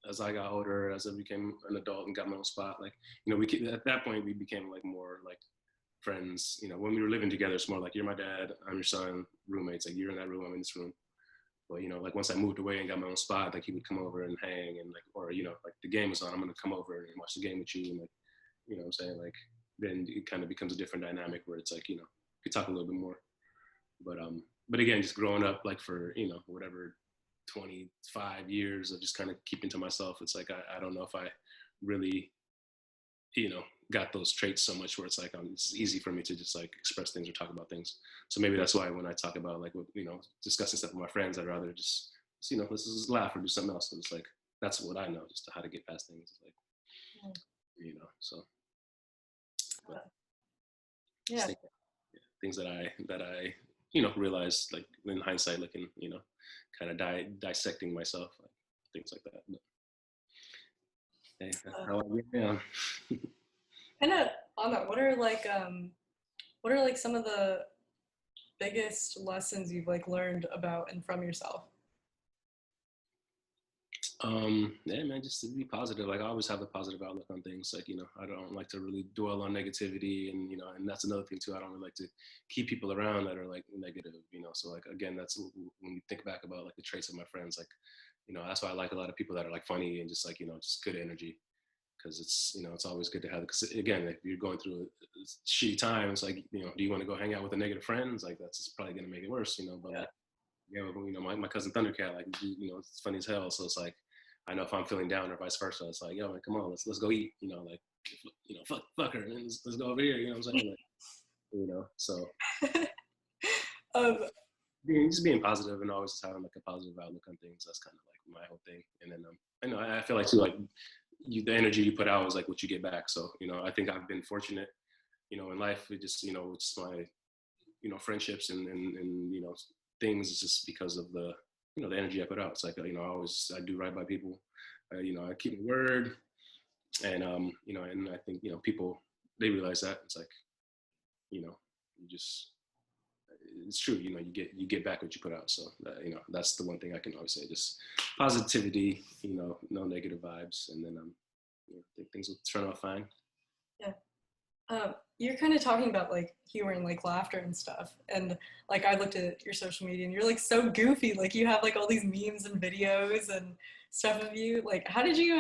Speaker 1: as I got older, as I became an adult and got my own spot, like at that point we became like more like friends. When we were living together, it's more like, you're my dad, I'm your son, roommates. Like, you're in that room, I'm in this room. But like once I moved away and got my own spot, like he would come over and hang, and like, or like the game was on, I'm gonna come over and watch the game with you, and like, what I'm saying, like, then it kind of becomes a different dynamic where it's like, we talk a little bit more. But again, just growing up like for whatever 25 years of just kind of keeping to myself, it's like I don't know if I really got those traits so much where it's like it's easy for me to just like express things or talk about things. So maybe that's why when I talk about like discussing stuff with my friends, I'd rather just let's just laugh or do something else. And it's like that's what I know, just how to get past things. It's like so. But
Speaker 3: Yeah.
Speaker 1: Things that I realized like in hindsight, looking kind of dissecting myself, like, things like that. But, hey, that's how I get down.
Speaker 3: Kind of on that, what are like some of the biggest lessons you've like learned about and from yourself?
Speaker 1: Yeah, man, just to be positive. Like I always have a positive outlook on things. Like, I don't like to really dwell on negativity, and and that's another thing too. I don't really like to keep people around that are like negative. So like again, that's when you think back about like the traits of my friends. Like, that's why I like a lot of people that are like funny and just like just good energy. Because it's always good to have. Because again, if you're going through a shitty time, it's like do you want to go hang out with a negative friend? It's like that's just probably gonna make it worse. But like my cousin Thundercat, like it's funny as hell. So it's like I know if I'm feeling down or vice versa, it's like man, come on, let's go eat. Like fuck her, and let's go over here. You know what I'm saying? Like, so
Speaker 3: um,
Speaker 1: just being positive and always having like a positive outlook on things. That's kind of like my whole thing. And then I know I feel like too like the energy you put out is like what you get back. So I think I've been fortunate. In life, it just it's my friendships and things. It's just because of the the energy I put out. It's like I do right by people. I keep my word, and and I think people, they realize that. It's like you just, it's true. You get back what you put out. So that's the one thing I can always say. Just positivity. No negative vibes, and then I think things will turn out fine.
Speaker 3: yeah. You're kind of talking about like humor and like laughter and stuff, and like I looked at your social media and you're like so goofy. Like you have like all these memes and videos and stuff of you. Like how did you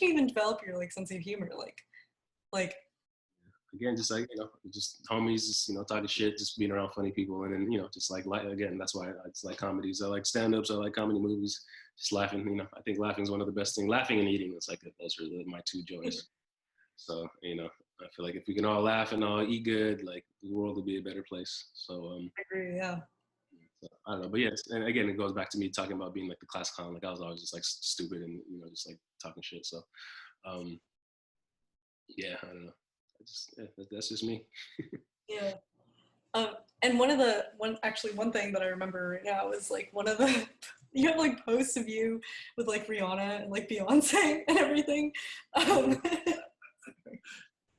Speaker 3: even develop your like sense of humor? Like
Speaker 1: Again, just like just homies, just talking shit, just being around funny people, and then just like again, that's why I just like comedies. I like stand-ups. I like comedy movies. Just laughing. I think laughing is one of the best things. Laughing and eating. It's like those are my two joys. So I feel like if we can all laugh and all eat good, like the world will be a better place. So
Speaker 3: I agree, yeah.
Speaker 1: so, I don't know, but yes, and again, it goes back to me talking about being like the class clown. Like I was always just like stupid and just like talking shit. So um, yeah, I don't know. That's just me.
Speaker 3: Yeah. Um, and one thing that I remember right now is like one of the you have like posts of you with like Rihanna and like Beyonce and everything.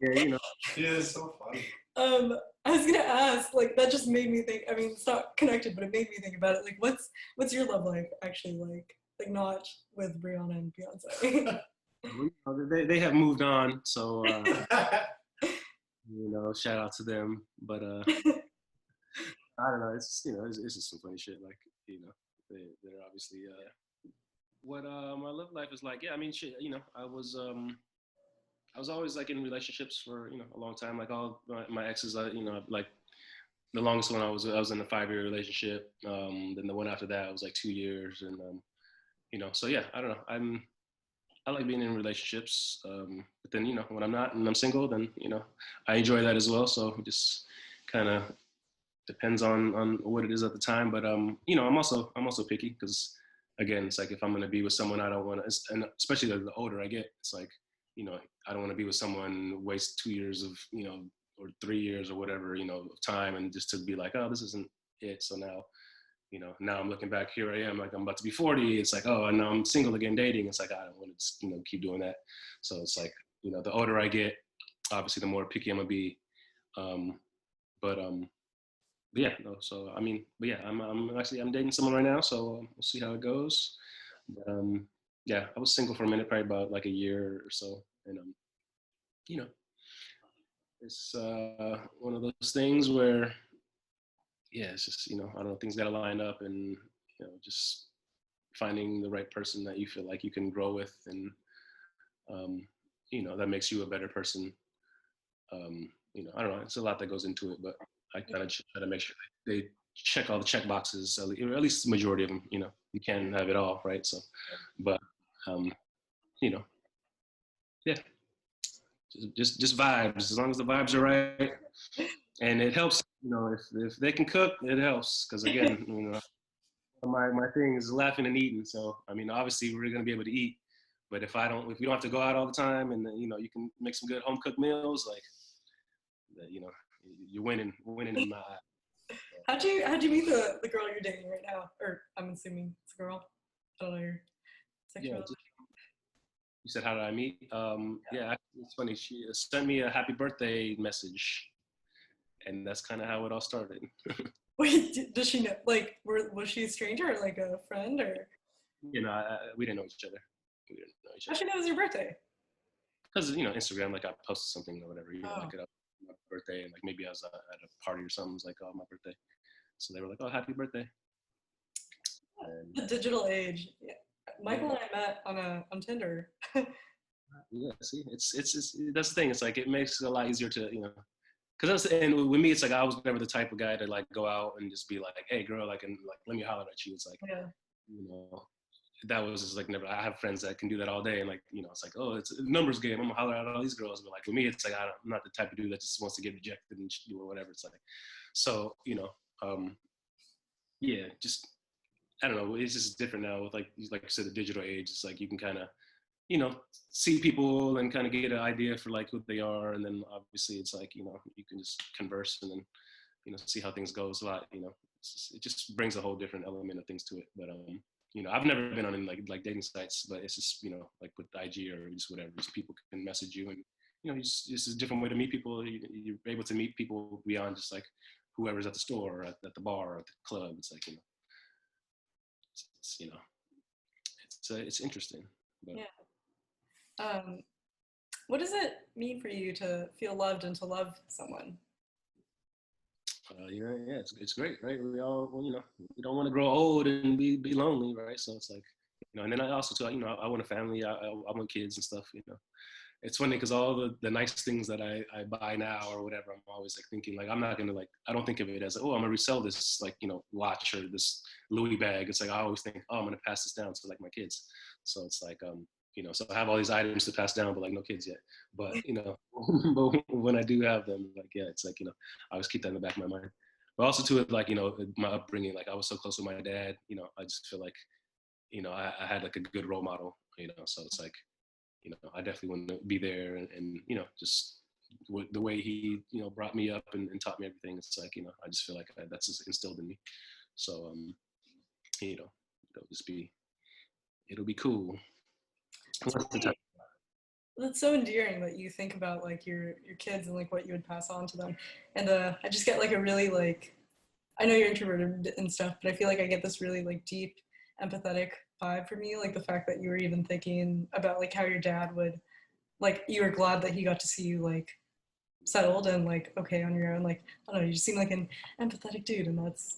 Speaker 1: Yeah,
Speaker 2: She is so funny.
Speaker 3: I was gonna ask, like that just made me think. I mean, it's not connected, but it made me think about it. Like, what's your love life actually like? Like not with Rihanna and Beyonce.
Speaker 1: they have moved on, so shout out to them. But I don't know. It's it's just some funny shit. Like they're obviously what my love life is like. Yeah, I mean shit. I was always like in relationships for a long time. Like all my exes, like the longest one I was in a 5-year relationship. Then the one after that was like 2 years, and so yeah, I don't know. I like being in relationships, but then when I'm not and I'm single, then I enjoy that as well. So it just kind of depends on what it is at the time. But I'm also picky because again, it's like if I'm gonna be with someone, I don't want to, and especially the older I get, it's like I don't want to be with someone waste 2 years of or 3 years or whatever of time, and just to be like, oh, this isn't it. So now I'm looking back, here I am, like I'm about to be 40. It's like, oh, and now I'm single again, dating. It's like I don't want to just, keep doing that. So it's like the older I get, obviously the more picky I'm gonna be. Um, but yeah, no. So I mean, but yeah, I'm dating someone right now, so we'll see how it goes. But, yeah, I was single for a minute, probably about like a year or so, and you know, it's one of those things where yeah, it's just I don't know, things got to line up, and just finding the right person that you feel like you can grow with, and um, that makes you a better person. I don't know, it's a lot that goes into it, but I kind of try to make sure they check all the check boxes, or at least the majority of them. You can't have it all, right? So, but um, you know, yeah, just vibes. As long as the vibes are right, and it helps. If they can cook, it helps. Because again, my thing is laughing and eating. So I mean, obviously we're gonna be able to eat, but if we don't have to go out all the time, and you can make some good home cooked meals, like you're winning in my eye.
Speaker 3: How'd you meet the girl you're dating right now? Or I'm assuming it's a girl. I don't know your
Speaker 1: Yeah,
Speaker 3: sexuality.
Speaker 1: you said how did I meet? Yeah, it's funny. She sent me a happy birthday message, and that's kind of how it all started.
Speaker 3: Wait, does she know? Like, was she a stranger or like a friend or?
Speaker 1: We didn't know each other. each
Speaker 3: How'd
Speaker 1: other.
Speaker 3: you know it was your birthday?
Speaker 1: Because Instagram, like I posted something or whatever,
Speaker 3: Oh.
Speaker 1: like my birthday, and like maybe I was at a party or something. It was like, oh, my birthday. So they were like, oh, happy birthday. And,
Speaker 3: The digital age. Yeah. Michael and I met on Tinder.
Speaker 1: yeah, see, it's that's the thing. It's like it makes it a lot easier to because and with me, it's like I was never the type of guy to like go out and just be like, hey, girl, like and like let me holler at you. It's like
Speaker 3: Yeah.
Speaker 1: that was just like never. I have friends that can do that all day, and like it's like, oh, it's a numbers game. I'm gonna holler at all these girls, but like with me, it's like I'm not the type of dude that just wants to get rejected and do whatever. It's like, so yeah, just I don't know. It's just different now with like you said, the digital age. It's like you can kind of see people and kind of get an idea for like who they are, and then obviously it's like you can just converse and then see how things go. It's a lot, it just brings a whole different element of things to it. But I've never been on any like dating sites, but it's just like with IG or just whatever, just people can message you and it's just a different way to meet people. You're able to meet people beyond just like whoever's at the store or at the bar or at the club. It's like it's interesting. But,
Speaker 3: Yeah. What does it mean for you to feel loved and to love someone?
Speaker 1: yeah, it's great, right? We all, we don't want to grow old and be lonely, right? So it's like, and then I also too, I want a family. I want kids and stuff. It's funny because all the nice things that I buy now or whatever, I'm always like thinking like I'm not gonna like I don't think of it as oh I'm gonna resell this like watch or this Louis bag. It's like I always think oh I'm gonna pass this down to like my kids. So it's like so I have all these items to pass down, but like no kids yet. But but when I do have them, like yeah, it's like I always keep that in the back of my mind. But also too like my upbringing, like I was so close with my dad. I just feel like I had like a good role model. So it's like I definitely want to be there and just the way he, brought me up and taught me everything. It's like, I just feel like that's just instilled in me. So, it'll be cool. What's the time?
Speaker 3: That's so endearing that you think about like your kids and like what you would pass on to them. And I just get like a really like I know you're introverted and stuff, but I feel like I get this really like deep empathetic vibe from you, like the fact that you were even thinking about like how your dad would like you were glad that he got to see you like settled and like okay on your own. Like I don't know, you just seem like an empathetic dude, and that's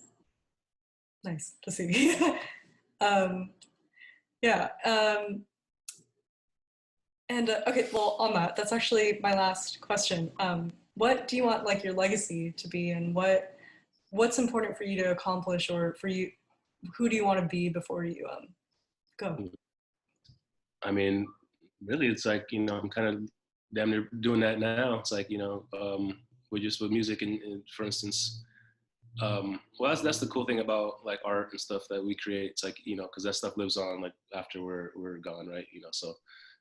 Speaker 3: nice to see. um, yeah. And okay, well, on that, that's actually my last question. What do you want like your legacy to be, and what's important for you to accomplish, or for you, who do you want to be before you go?
Speaker 1: I mean, really, it's like, I'm kind of damn near doing that now. It's like, with music and for instance, well, that's the cool thing about like art and stuff that we create. It's like, because that stuff lives on like after we're gone, right? So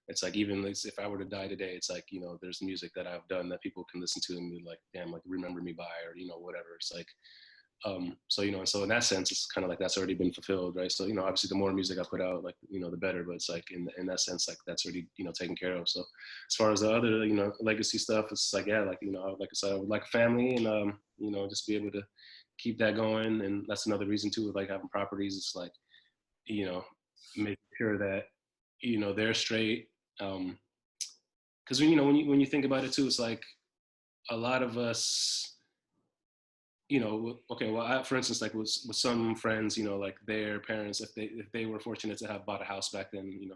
Speaker 1: it's like even if I were to die today, it's like, there's music that I've done that people can listen to and be like, damn, like remember me by, or, whatever. It's like, so and so in that sense it's kind of like that's already been fulfilled, right? So obviously the more music I put out, like the better, but it's like in that sense like that's already taken care of. So as far as the other legacy stuff, it's like yeah, like like I said, I would like a family and just be able to keep that going. And that's another reason too with like having properties. It's like making sure that they're straight, because when you think about it too, it's like a lot of us okay, well, for instance, like with some friends, like their parents, if they were fortunate to have bought a house back then, when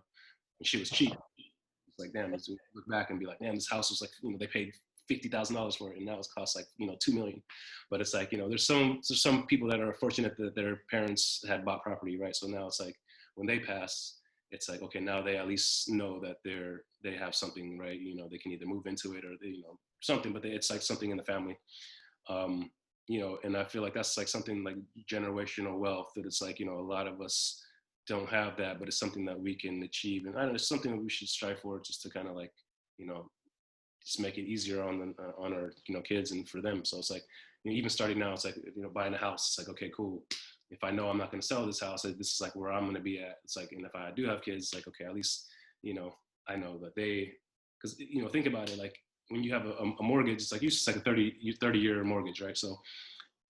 Speaker 1: she was cheap, it's like, damn, you look back and be like, damn, this house was like, they paid $50,000 for it, and now it's cost like, $2 million. But it's like, there's some people that are fortunate that their parents had bought property, right? So now it's like when they pass, it's like, okay, now they at least know that they have something, right? They can either move into it or something, but it's like something in the family. Um, and I feel like that's like something like generational wealth that it's like, a lot of us don't have that, but it's something that we can achieve. And I don't know, it's something that we should strive for, just to kind of like, just make it easier on our, kids and for them. So it's like, even starting now, it's like, buying a house, it's like, okay, cool. If I know I'm not going to sell this house, this is like where I'm going to be at. It's like, and if I do have kids, like, okay, at least, I know that because, think about it, like, when you have a mortgage, it's like usually it's like a 30-year mortgage, right? So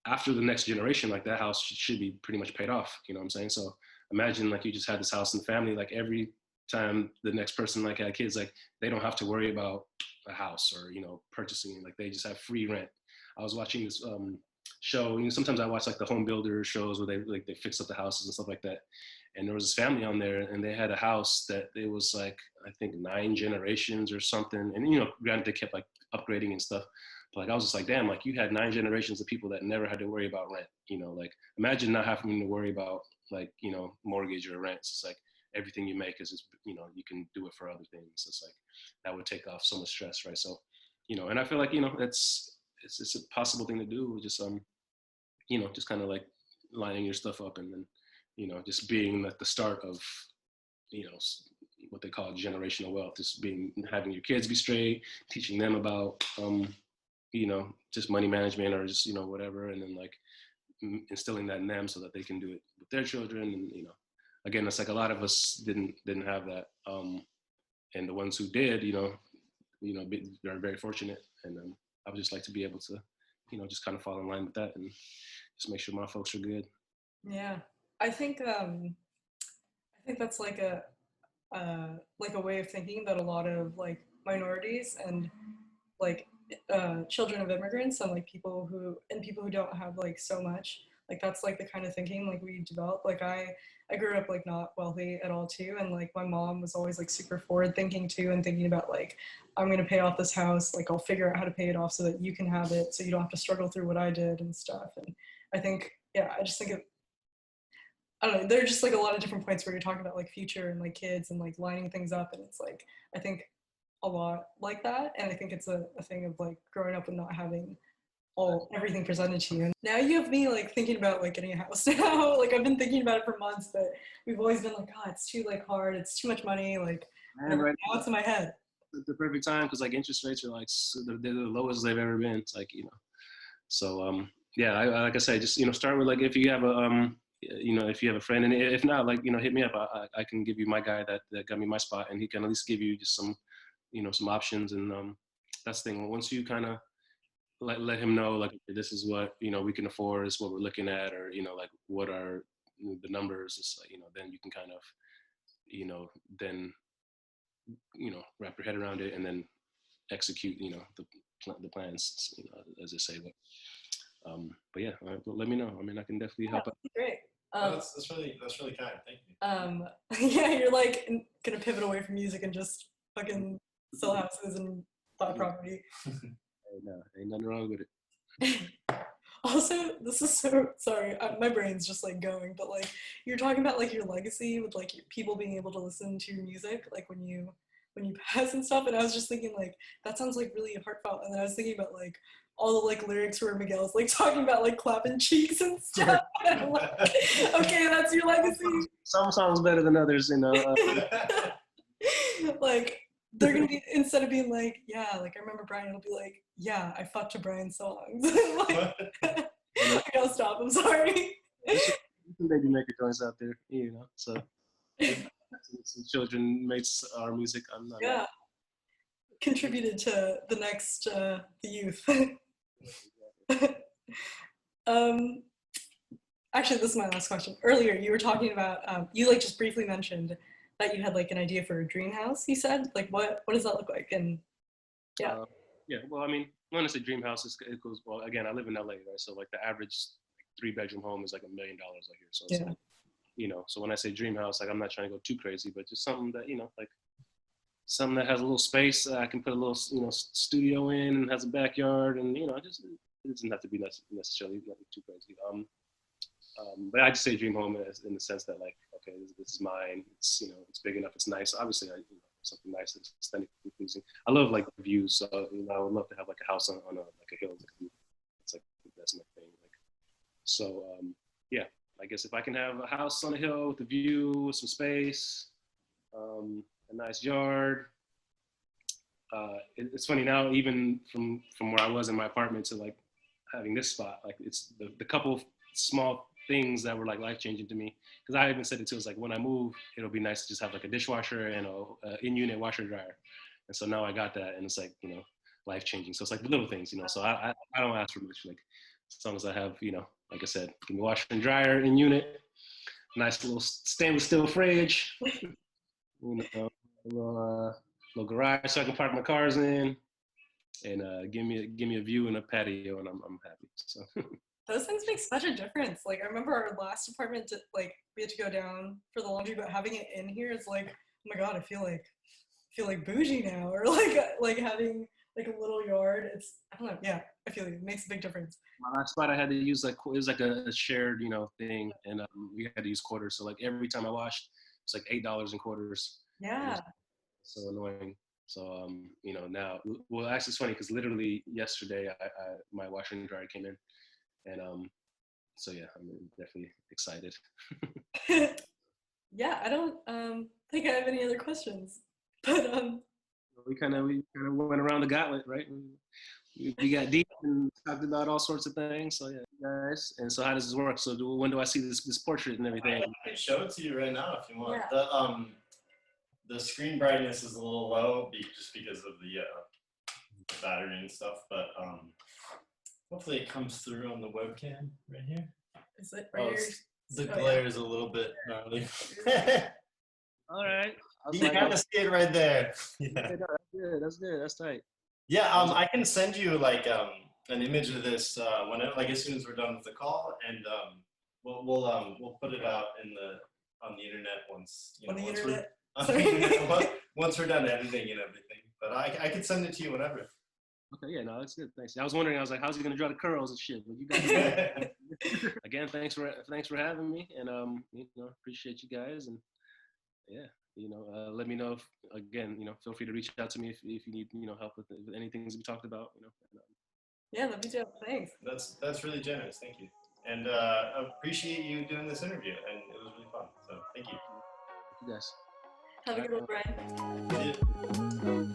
Speaker 1: after the next generation, like that house should be pretty much paid off. You know what I'm saying? So imagine like you just had this house in the family, like every time the next person like had kids, like they don't have to worry about a house or, you know, purchasing, like they just have free rent. I was watching this show, you know, sometimes I watch like the home builder shows where they fix up the houses and stuff like that. And there was this family on there and they had a house that it was like, I think 9 generations or something. And, you know, granted they kept like upgrading and stuff. But like, I was just like, damn, like you had 9 generations of people that never had to worry about rent, you know, like imagine not having to worry about like, you know, mortgage or rent. It's like everything you make is just, you know, you can do it for other things. It's like, that would take off so much stress, right? So, you know, and I feel like, you know, it's a possible thing to do. Just, you know, just kind of like lining your stuff up and then, you know, just being at the start of, you know, what they call generational wealth, just having your kids be straight, teaching them about, you know, just money management or just, you know, whatever. And then like instilling that in them so that they can do it with their children. And, you know, again, it's like a lot of us didn't have that. And the ones who did, you know, they're very fortunate. And I would just like to be able to, you know, just kind of fall in line with that and just make sure my folks are good.
Speaker 3: Yeah, I think that's like a way of thinking that a lot of like minorities and like children of immigrants and like people who don't have like so much, like that's like the kind of thinking like we develop. Like I grew up like not wealthy at all too, and like my mom was always like super forward thinking too, and thinking about like, I'm gonna pay off this house, like I'll figure out how to pay it off so that you can have it, so you don't have to struggle through what I did and stuff. And I think, yeah, I just think I don't know, there are just like a lot of different points where you're talking about like future and like kids and like lining things up, and it's like I think a lot like that. And I think it's a thing of like growing up and not having everything presented to you. And now you have me like thinking about like getting a house now. Like I've been thinking about it for months, but we've always been like, oh, it's too like hard, it's too much money, like
Speaker 1: Right
Speaker 3: now it's in my head.
Speaker 1: It's the perfect time because like interest rates are like they're the lowest they've ever been. It's like, you know, so yeah, like I said, just, you know, start with like if you have a you know, if you have a friend, and if not, like, you know, hit me up. I can give you my guy that got me my spot, and he can at least give you just some, you know, some options. And that's the thing. Once you kind of let him know, like, okay, this is what, you know, we can afford, this is what we're looking at, or, you know, like what are the numbers. It's like, you know, then you can kind of, you know, then, you know, wrap your head around it and then execute, you know, the plans, you know, as they say. But yeah, let me know. I mean, I can definitely help out.
Speaker 3: Great.
Speaker 2: That's really kind. Thank you.
Speaker 3: Yeah, you're like gonna pivot away from music and just fucking sell houses and buy property.
Speaker 1: No, ain't nothing wrong with it.
Speaker 3: Also, this is so sorry. My brain's just like going, but like you're talking about like your legacy with like people being able to listen to your music, like when you pass and stuff. And I was just thinking like that sounds like really heartfelt. And then I was thinking about like all the like lyrics where Miguel's like talking about like clapping cheeks and stuff. And I'm like, okay, that's your legacy.
Speaker 1: Some songs better than others, you know.
Speaker 3: Like they're gonna be, instead of being like, yeah, like I remember Brian, it'll be like, yeah, I fucked to Brian's songs. Like, I gotta stop. I'm sorry.
Speaker 1: Some baby maker joints out there, you know. So some children makes our music. I'm not.
Speaker 3: Yeah. Contributed to the next the youth. Actually, this is my last question. Earlier, you were talking about you like just briefly mentioned that you had like an idea for a dream house. You said like what does that look like? And yeah,
Speaker 1: yeah. Well, I mean, when I say dream house, it goes well. Again, I live in LA, right? So like the average 3-bedroom home is like $1 million out here. So it's like, you know, so when I say dream house, like I'm not trying to go too crazy, but just something that, you know, like something that has a little space. I can put a little, you know, studio in and has a backyard, and, you know, it doesn't have to be necessarily nothing too crazy. But I just say dream home in the sense that like, okay, this is mine. It's, you know, it's big enough. It's nice. Obviously, you know, something nice that's aesthetically pleasing. I love like views. So, you know, I would love to have like a house on like a hill. It's like that's my thing. Like, so yeah, I guess if I can have a house on a hill with a view, with some space, a nice yard. It's funny now, even from where I was in my apartment to like having this spot, like it's the couple of small things that were like life-changing to me, because I even said it too, it's like when I move, it'll be nice to just have like a dishwasher and a in-unit washer dryer. And so now I got that, and it's like, you know, life-changing. So it's like the little things, you know, so I don't ask for much, like as long as I have, you know, like I said, washer and dryer in unit, nice little stainless steel fridge, You know, little garage so I can park my cars in, and give me a view and a patio, and I'm happy. So
Speaker 3: Those things make such a difference. Like I remember our last apartment, like we had to go down for the laundry, but having it in here is like, oh my god, I feel like bougie now, or like having like a little yard. It's I don't know. Yeah, I feel like it makes a big difference.
Speaker 1: my last spot I had to use like it was like a shared thing, and we had to use quarters. So like every time I washed, it's like $8 in quarters.
Speaker 3: Yeah.
Speaker 1: So annoying. So now, well, actually it's funny because literally yesterday I my washer and dryer came in, and so yeah, I'm definitely excited.
Speaker 3: Yeah, I don't think I have any other questions, but
Speaker 1: We kind of went around the gauntlet, right? We got deep and talked about all sorts of things. So yeah, guys. And so how does this work? So when do I see this portrait and everything?
Speaker 2: I can show it to you right now if you want.
Speaker 3: Yeah.
Speaker 2: The screen brightness is a little low just because of the battery and stuff, but hopefully it comes through on the webcam right here.
Speaker 3: Is it right here?
Speaker 2: The glare is a little bit gnarly.
Speaker 1: All right.
Speaker 2: You can kind of see it right there. Yeah.
Speaker 1: That's good. That's tight.
Speaker 2: Yeah. I can send you like an image of this as soon as we're done with the call, and we'll put it out on the internet once once we're done editing and everything. But I can send it to you whenever.
Speaker 1: Okay, yeah, no, that's good. Thanks. I was wondering, I was like, how's he gonna draw the curls and shit? But you guys, again, thanks for having me, and appreciate you guys, and yeah, let me know if feel free to reach out to me if you need help with any things we talked about,
Speaker 3: Yeah, that'd be dope. Thanks.
Speaker 2: That's really generous. Thank you, and I appreciate you doing this interview, and it was really fun. So thank you.
Speaker 1: You guys.
Speaker 3: Have a good one, Brian.
Speaker 2: Yeah.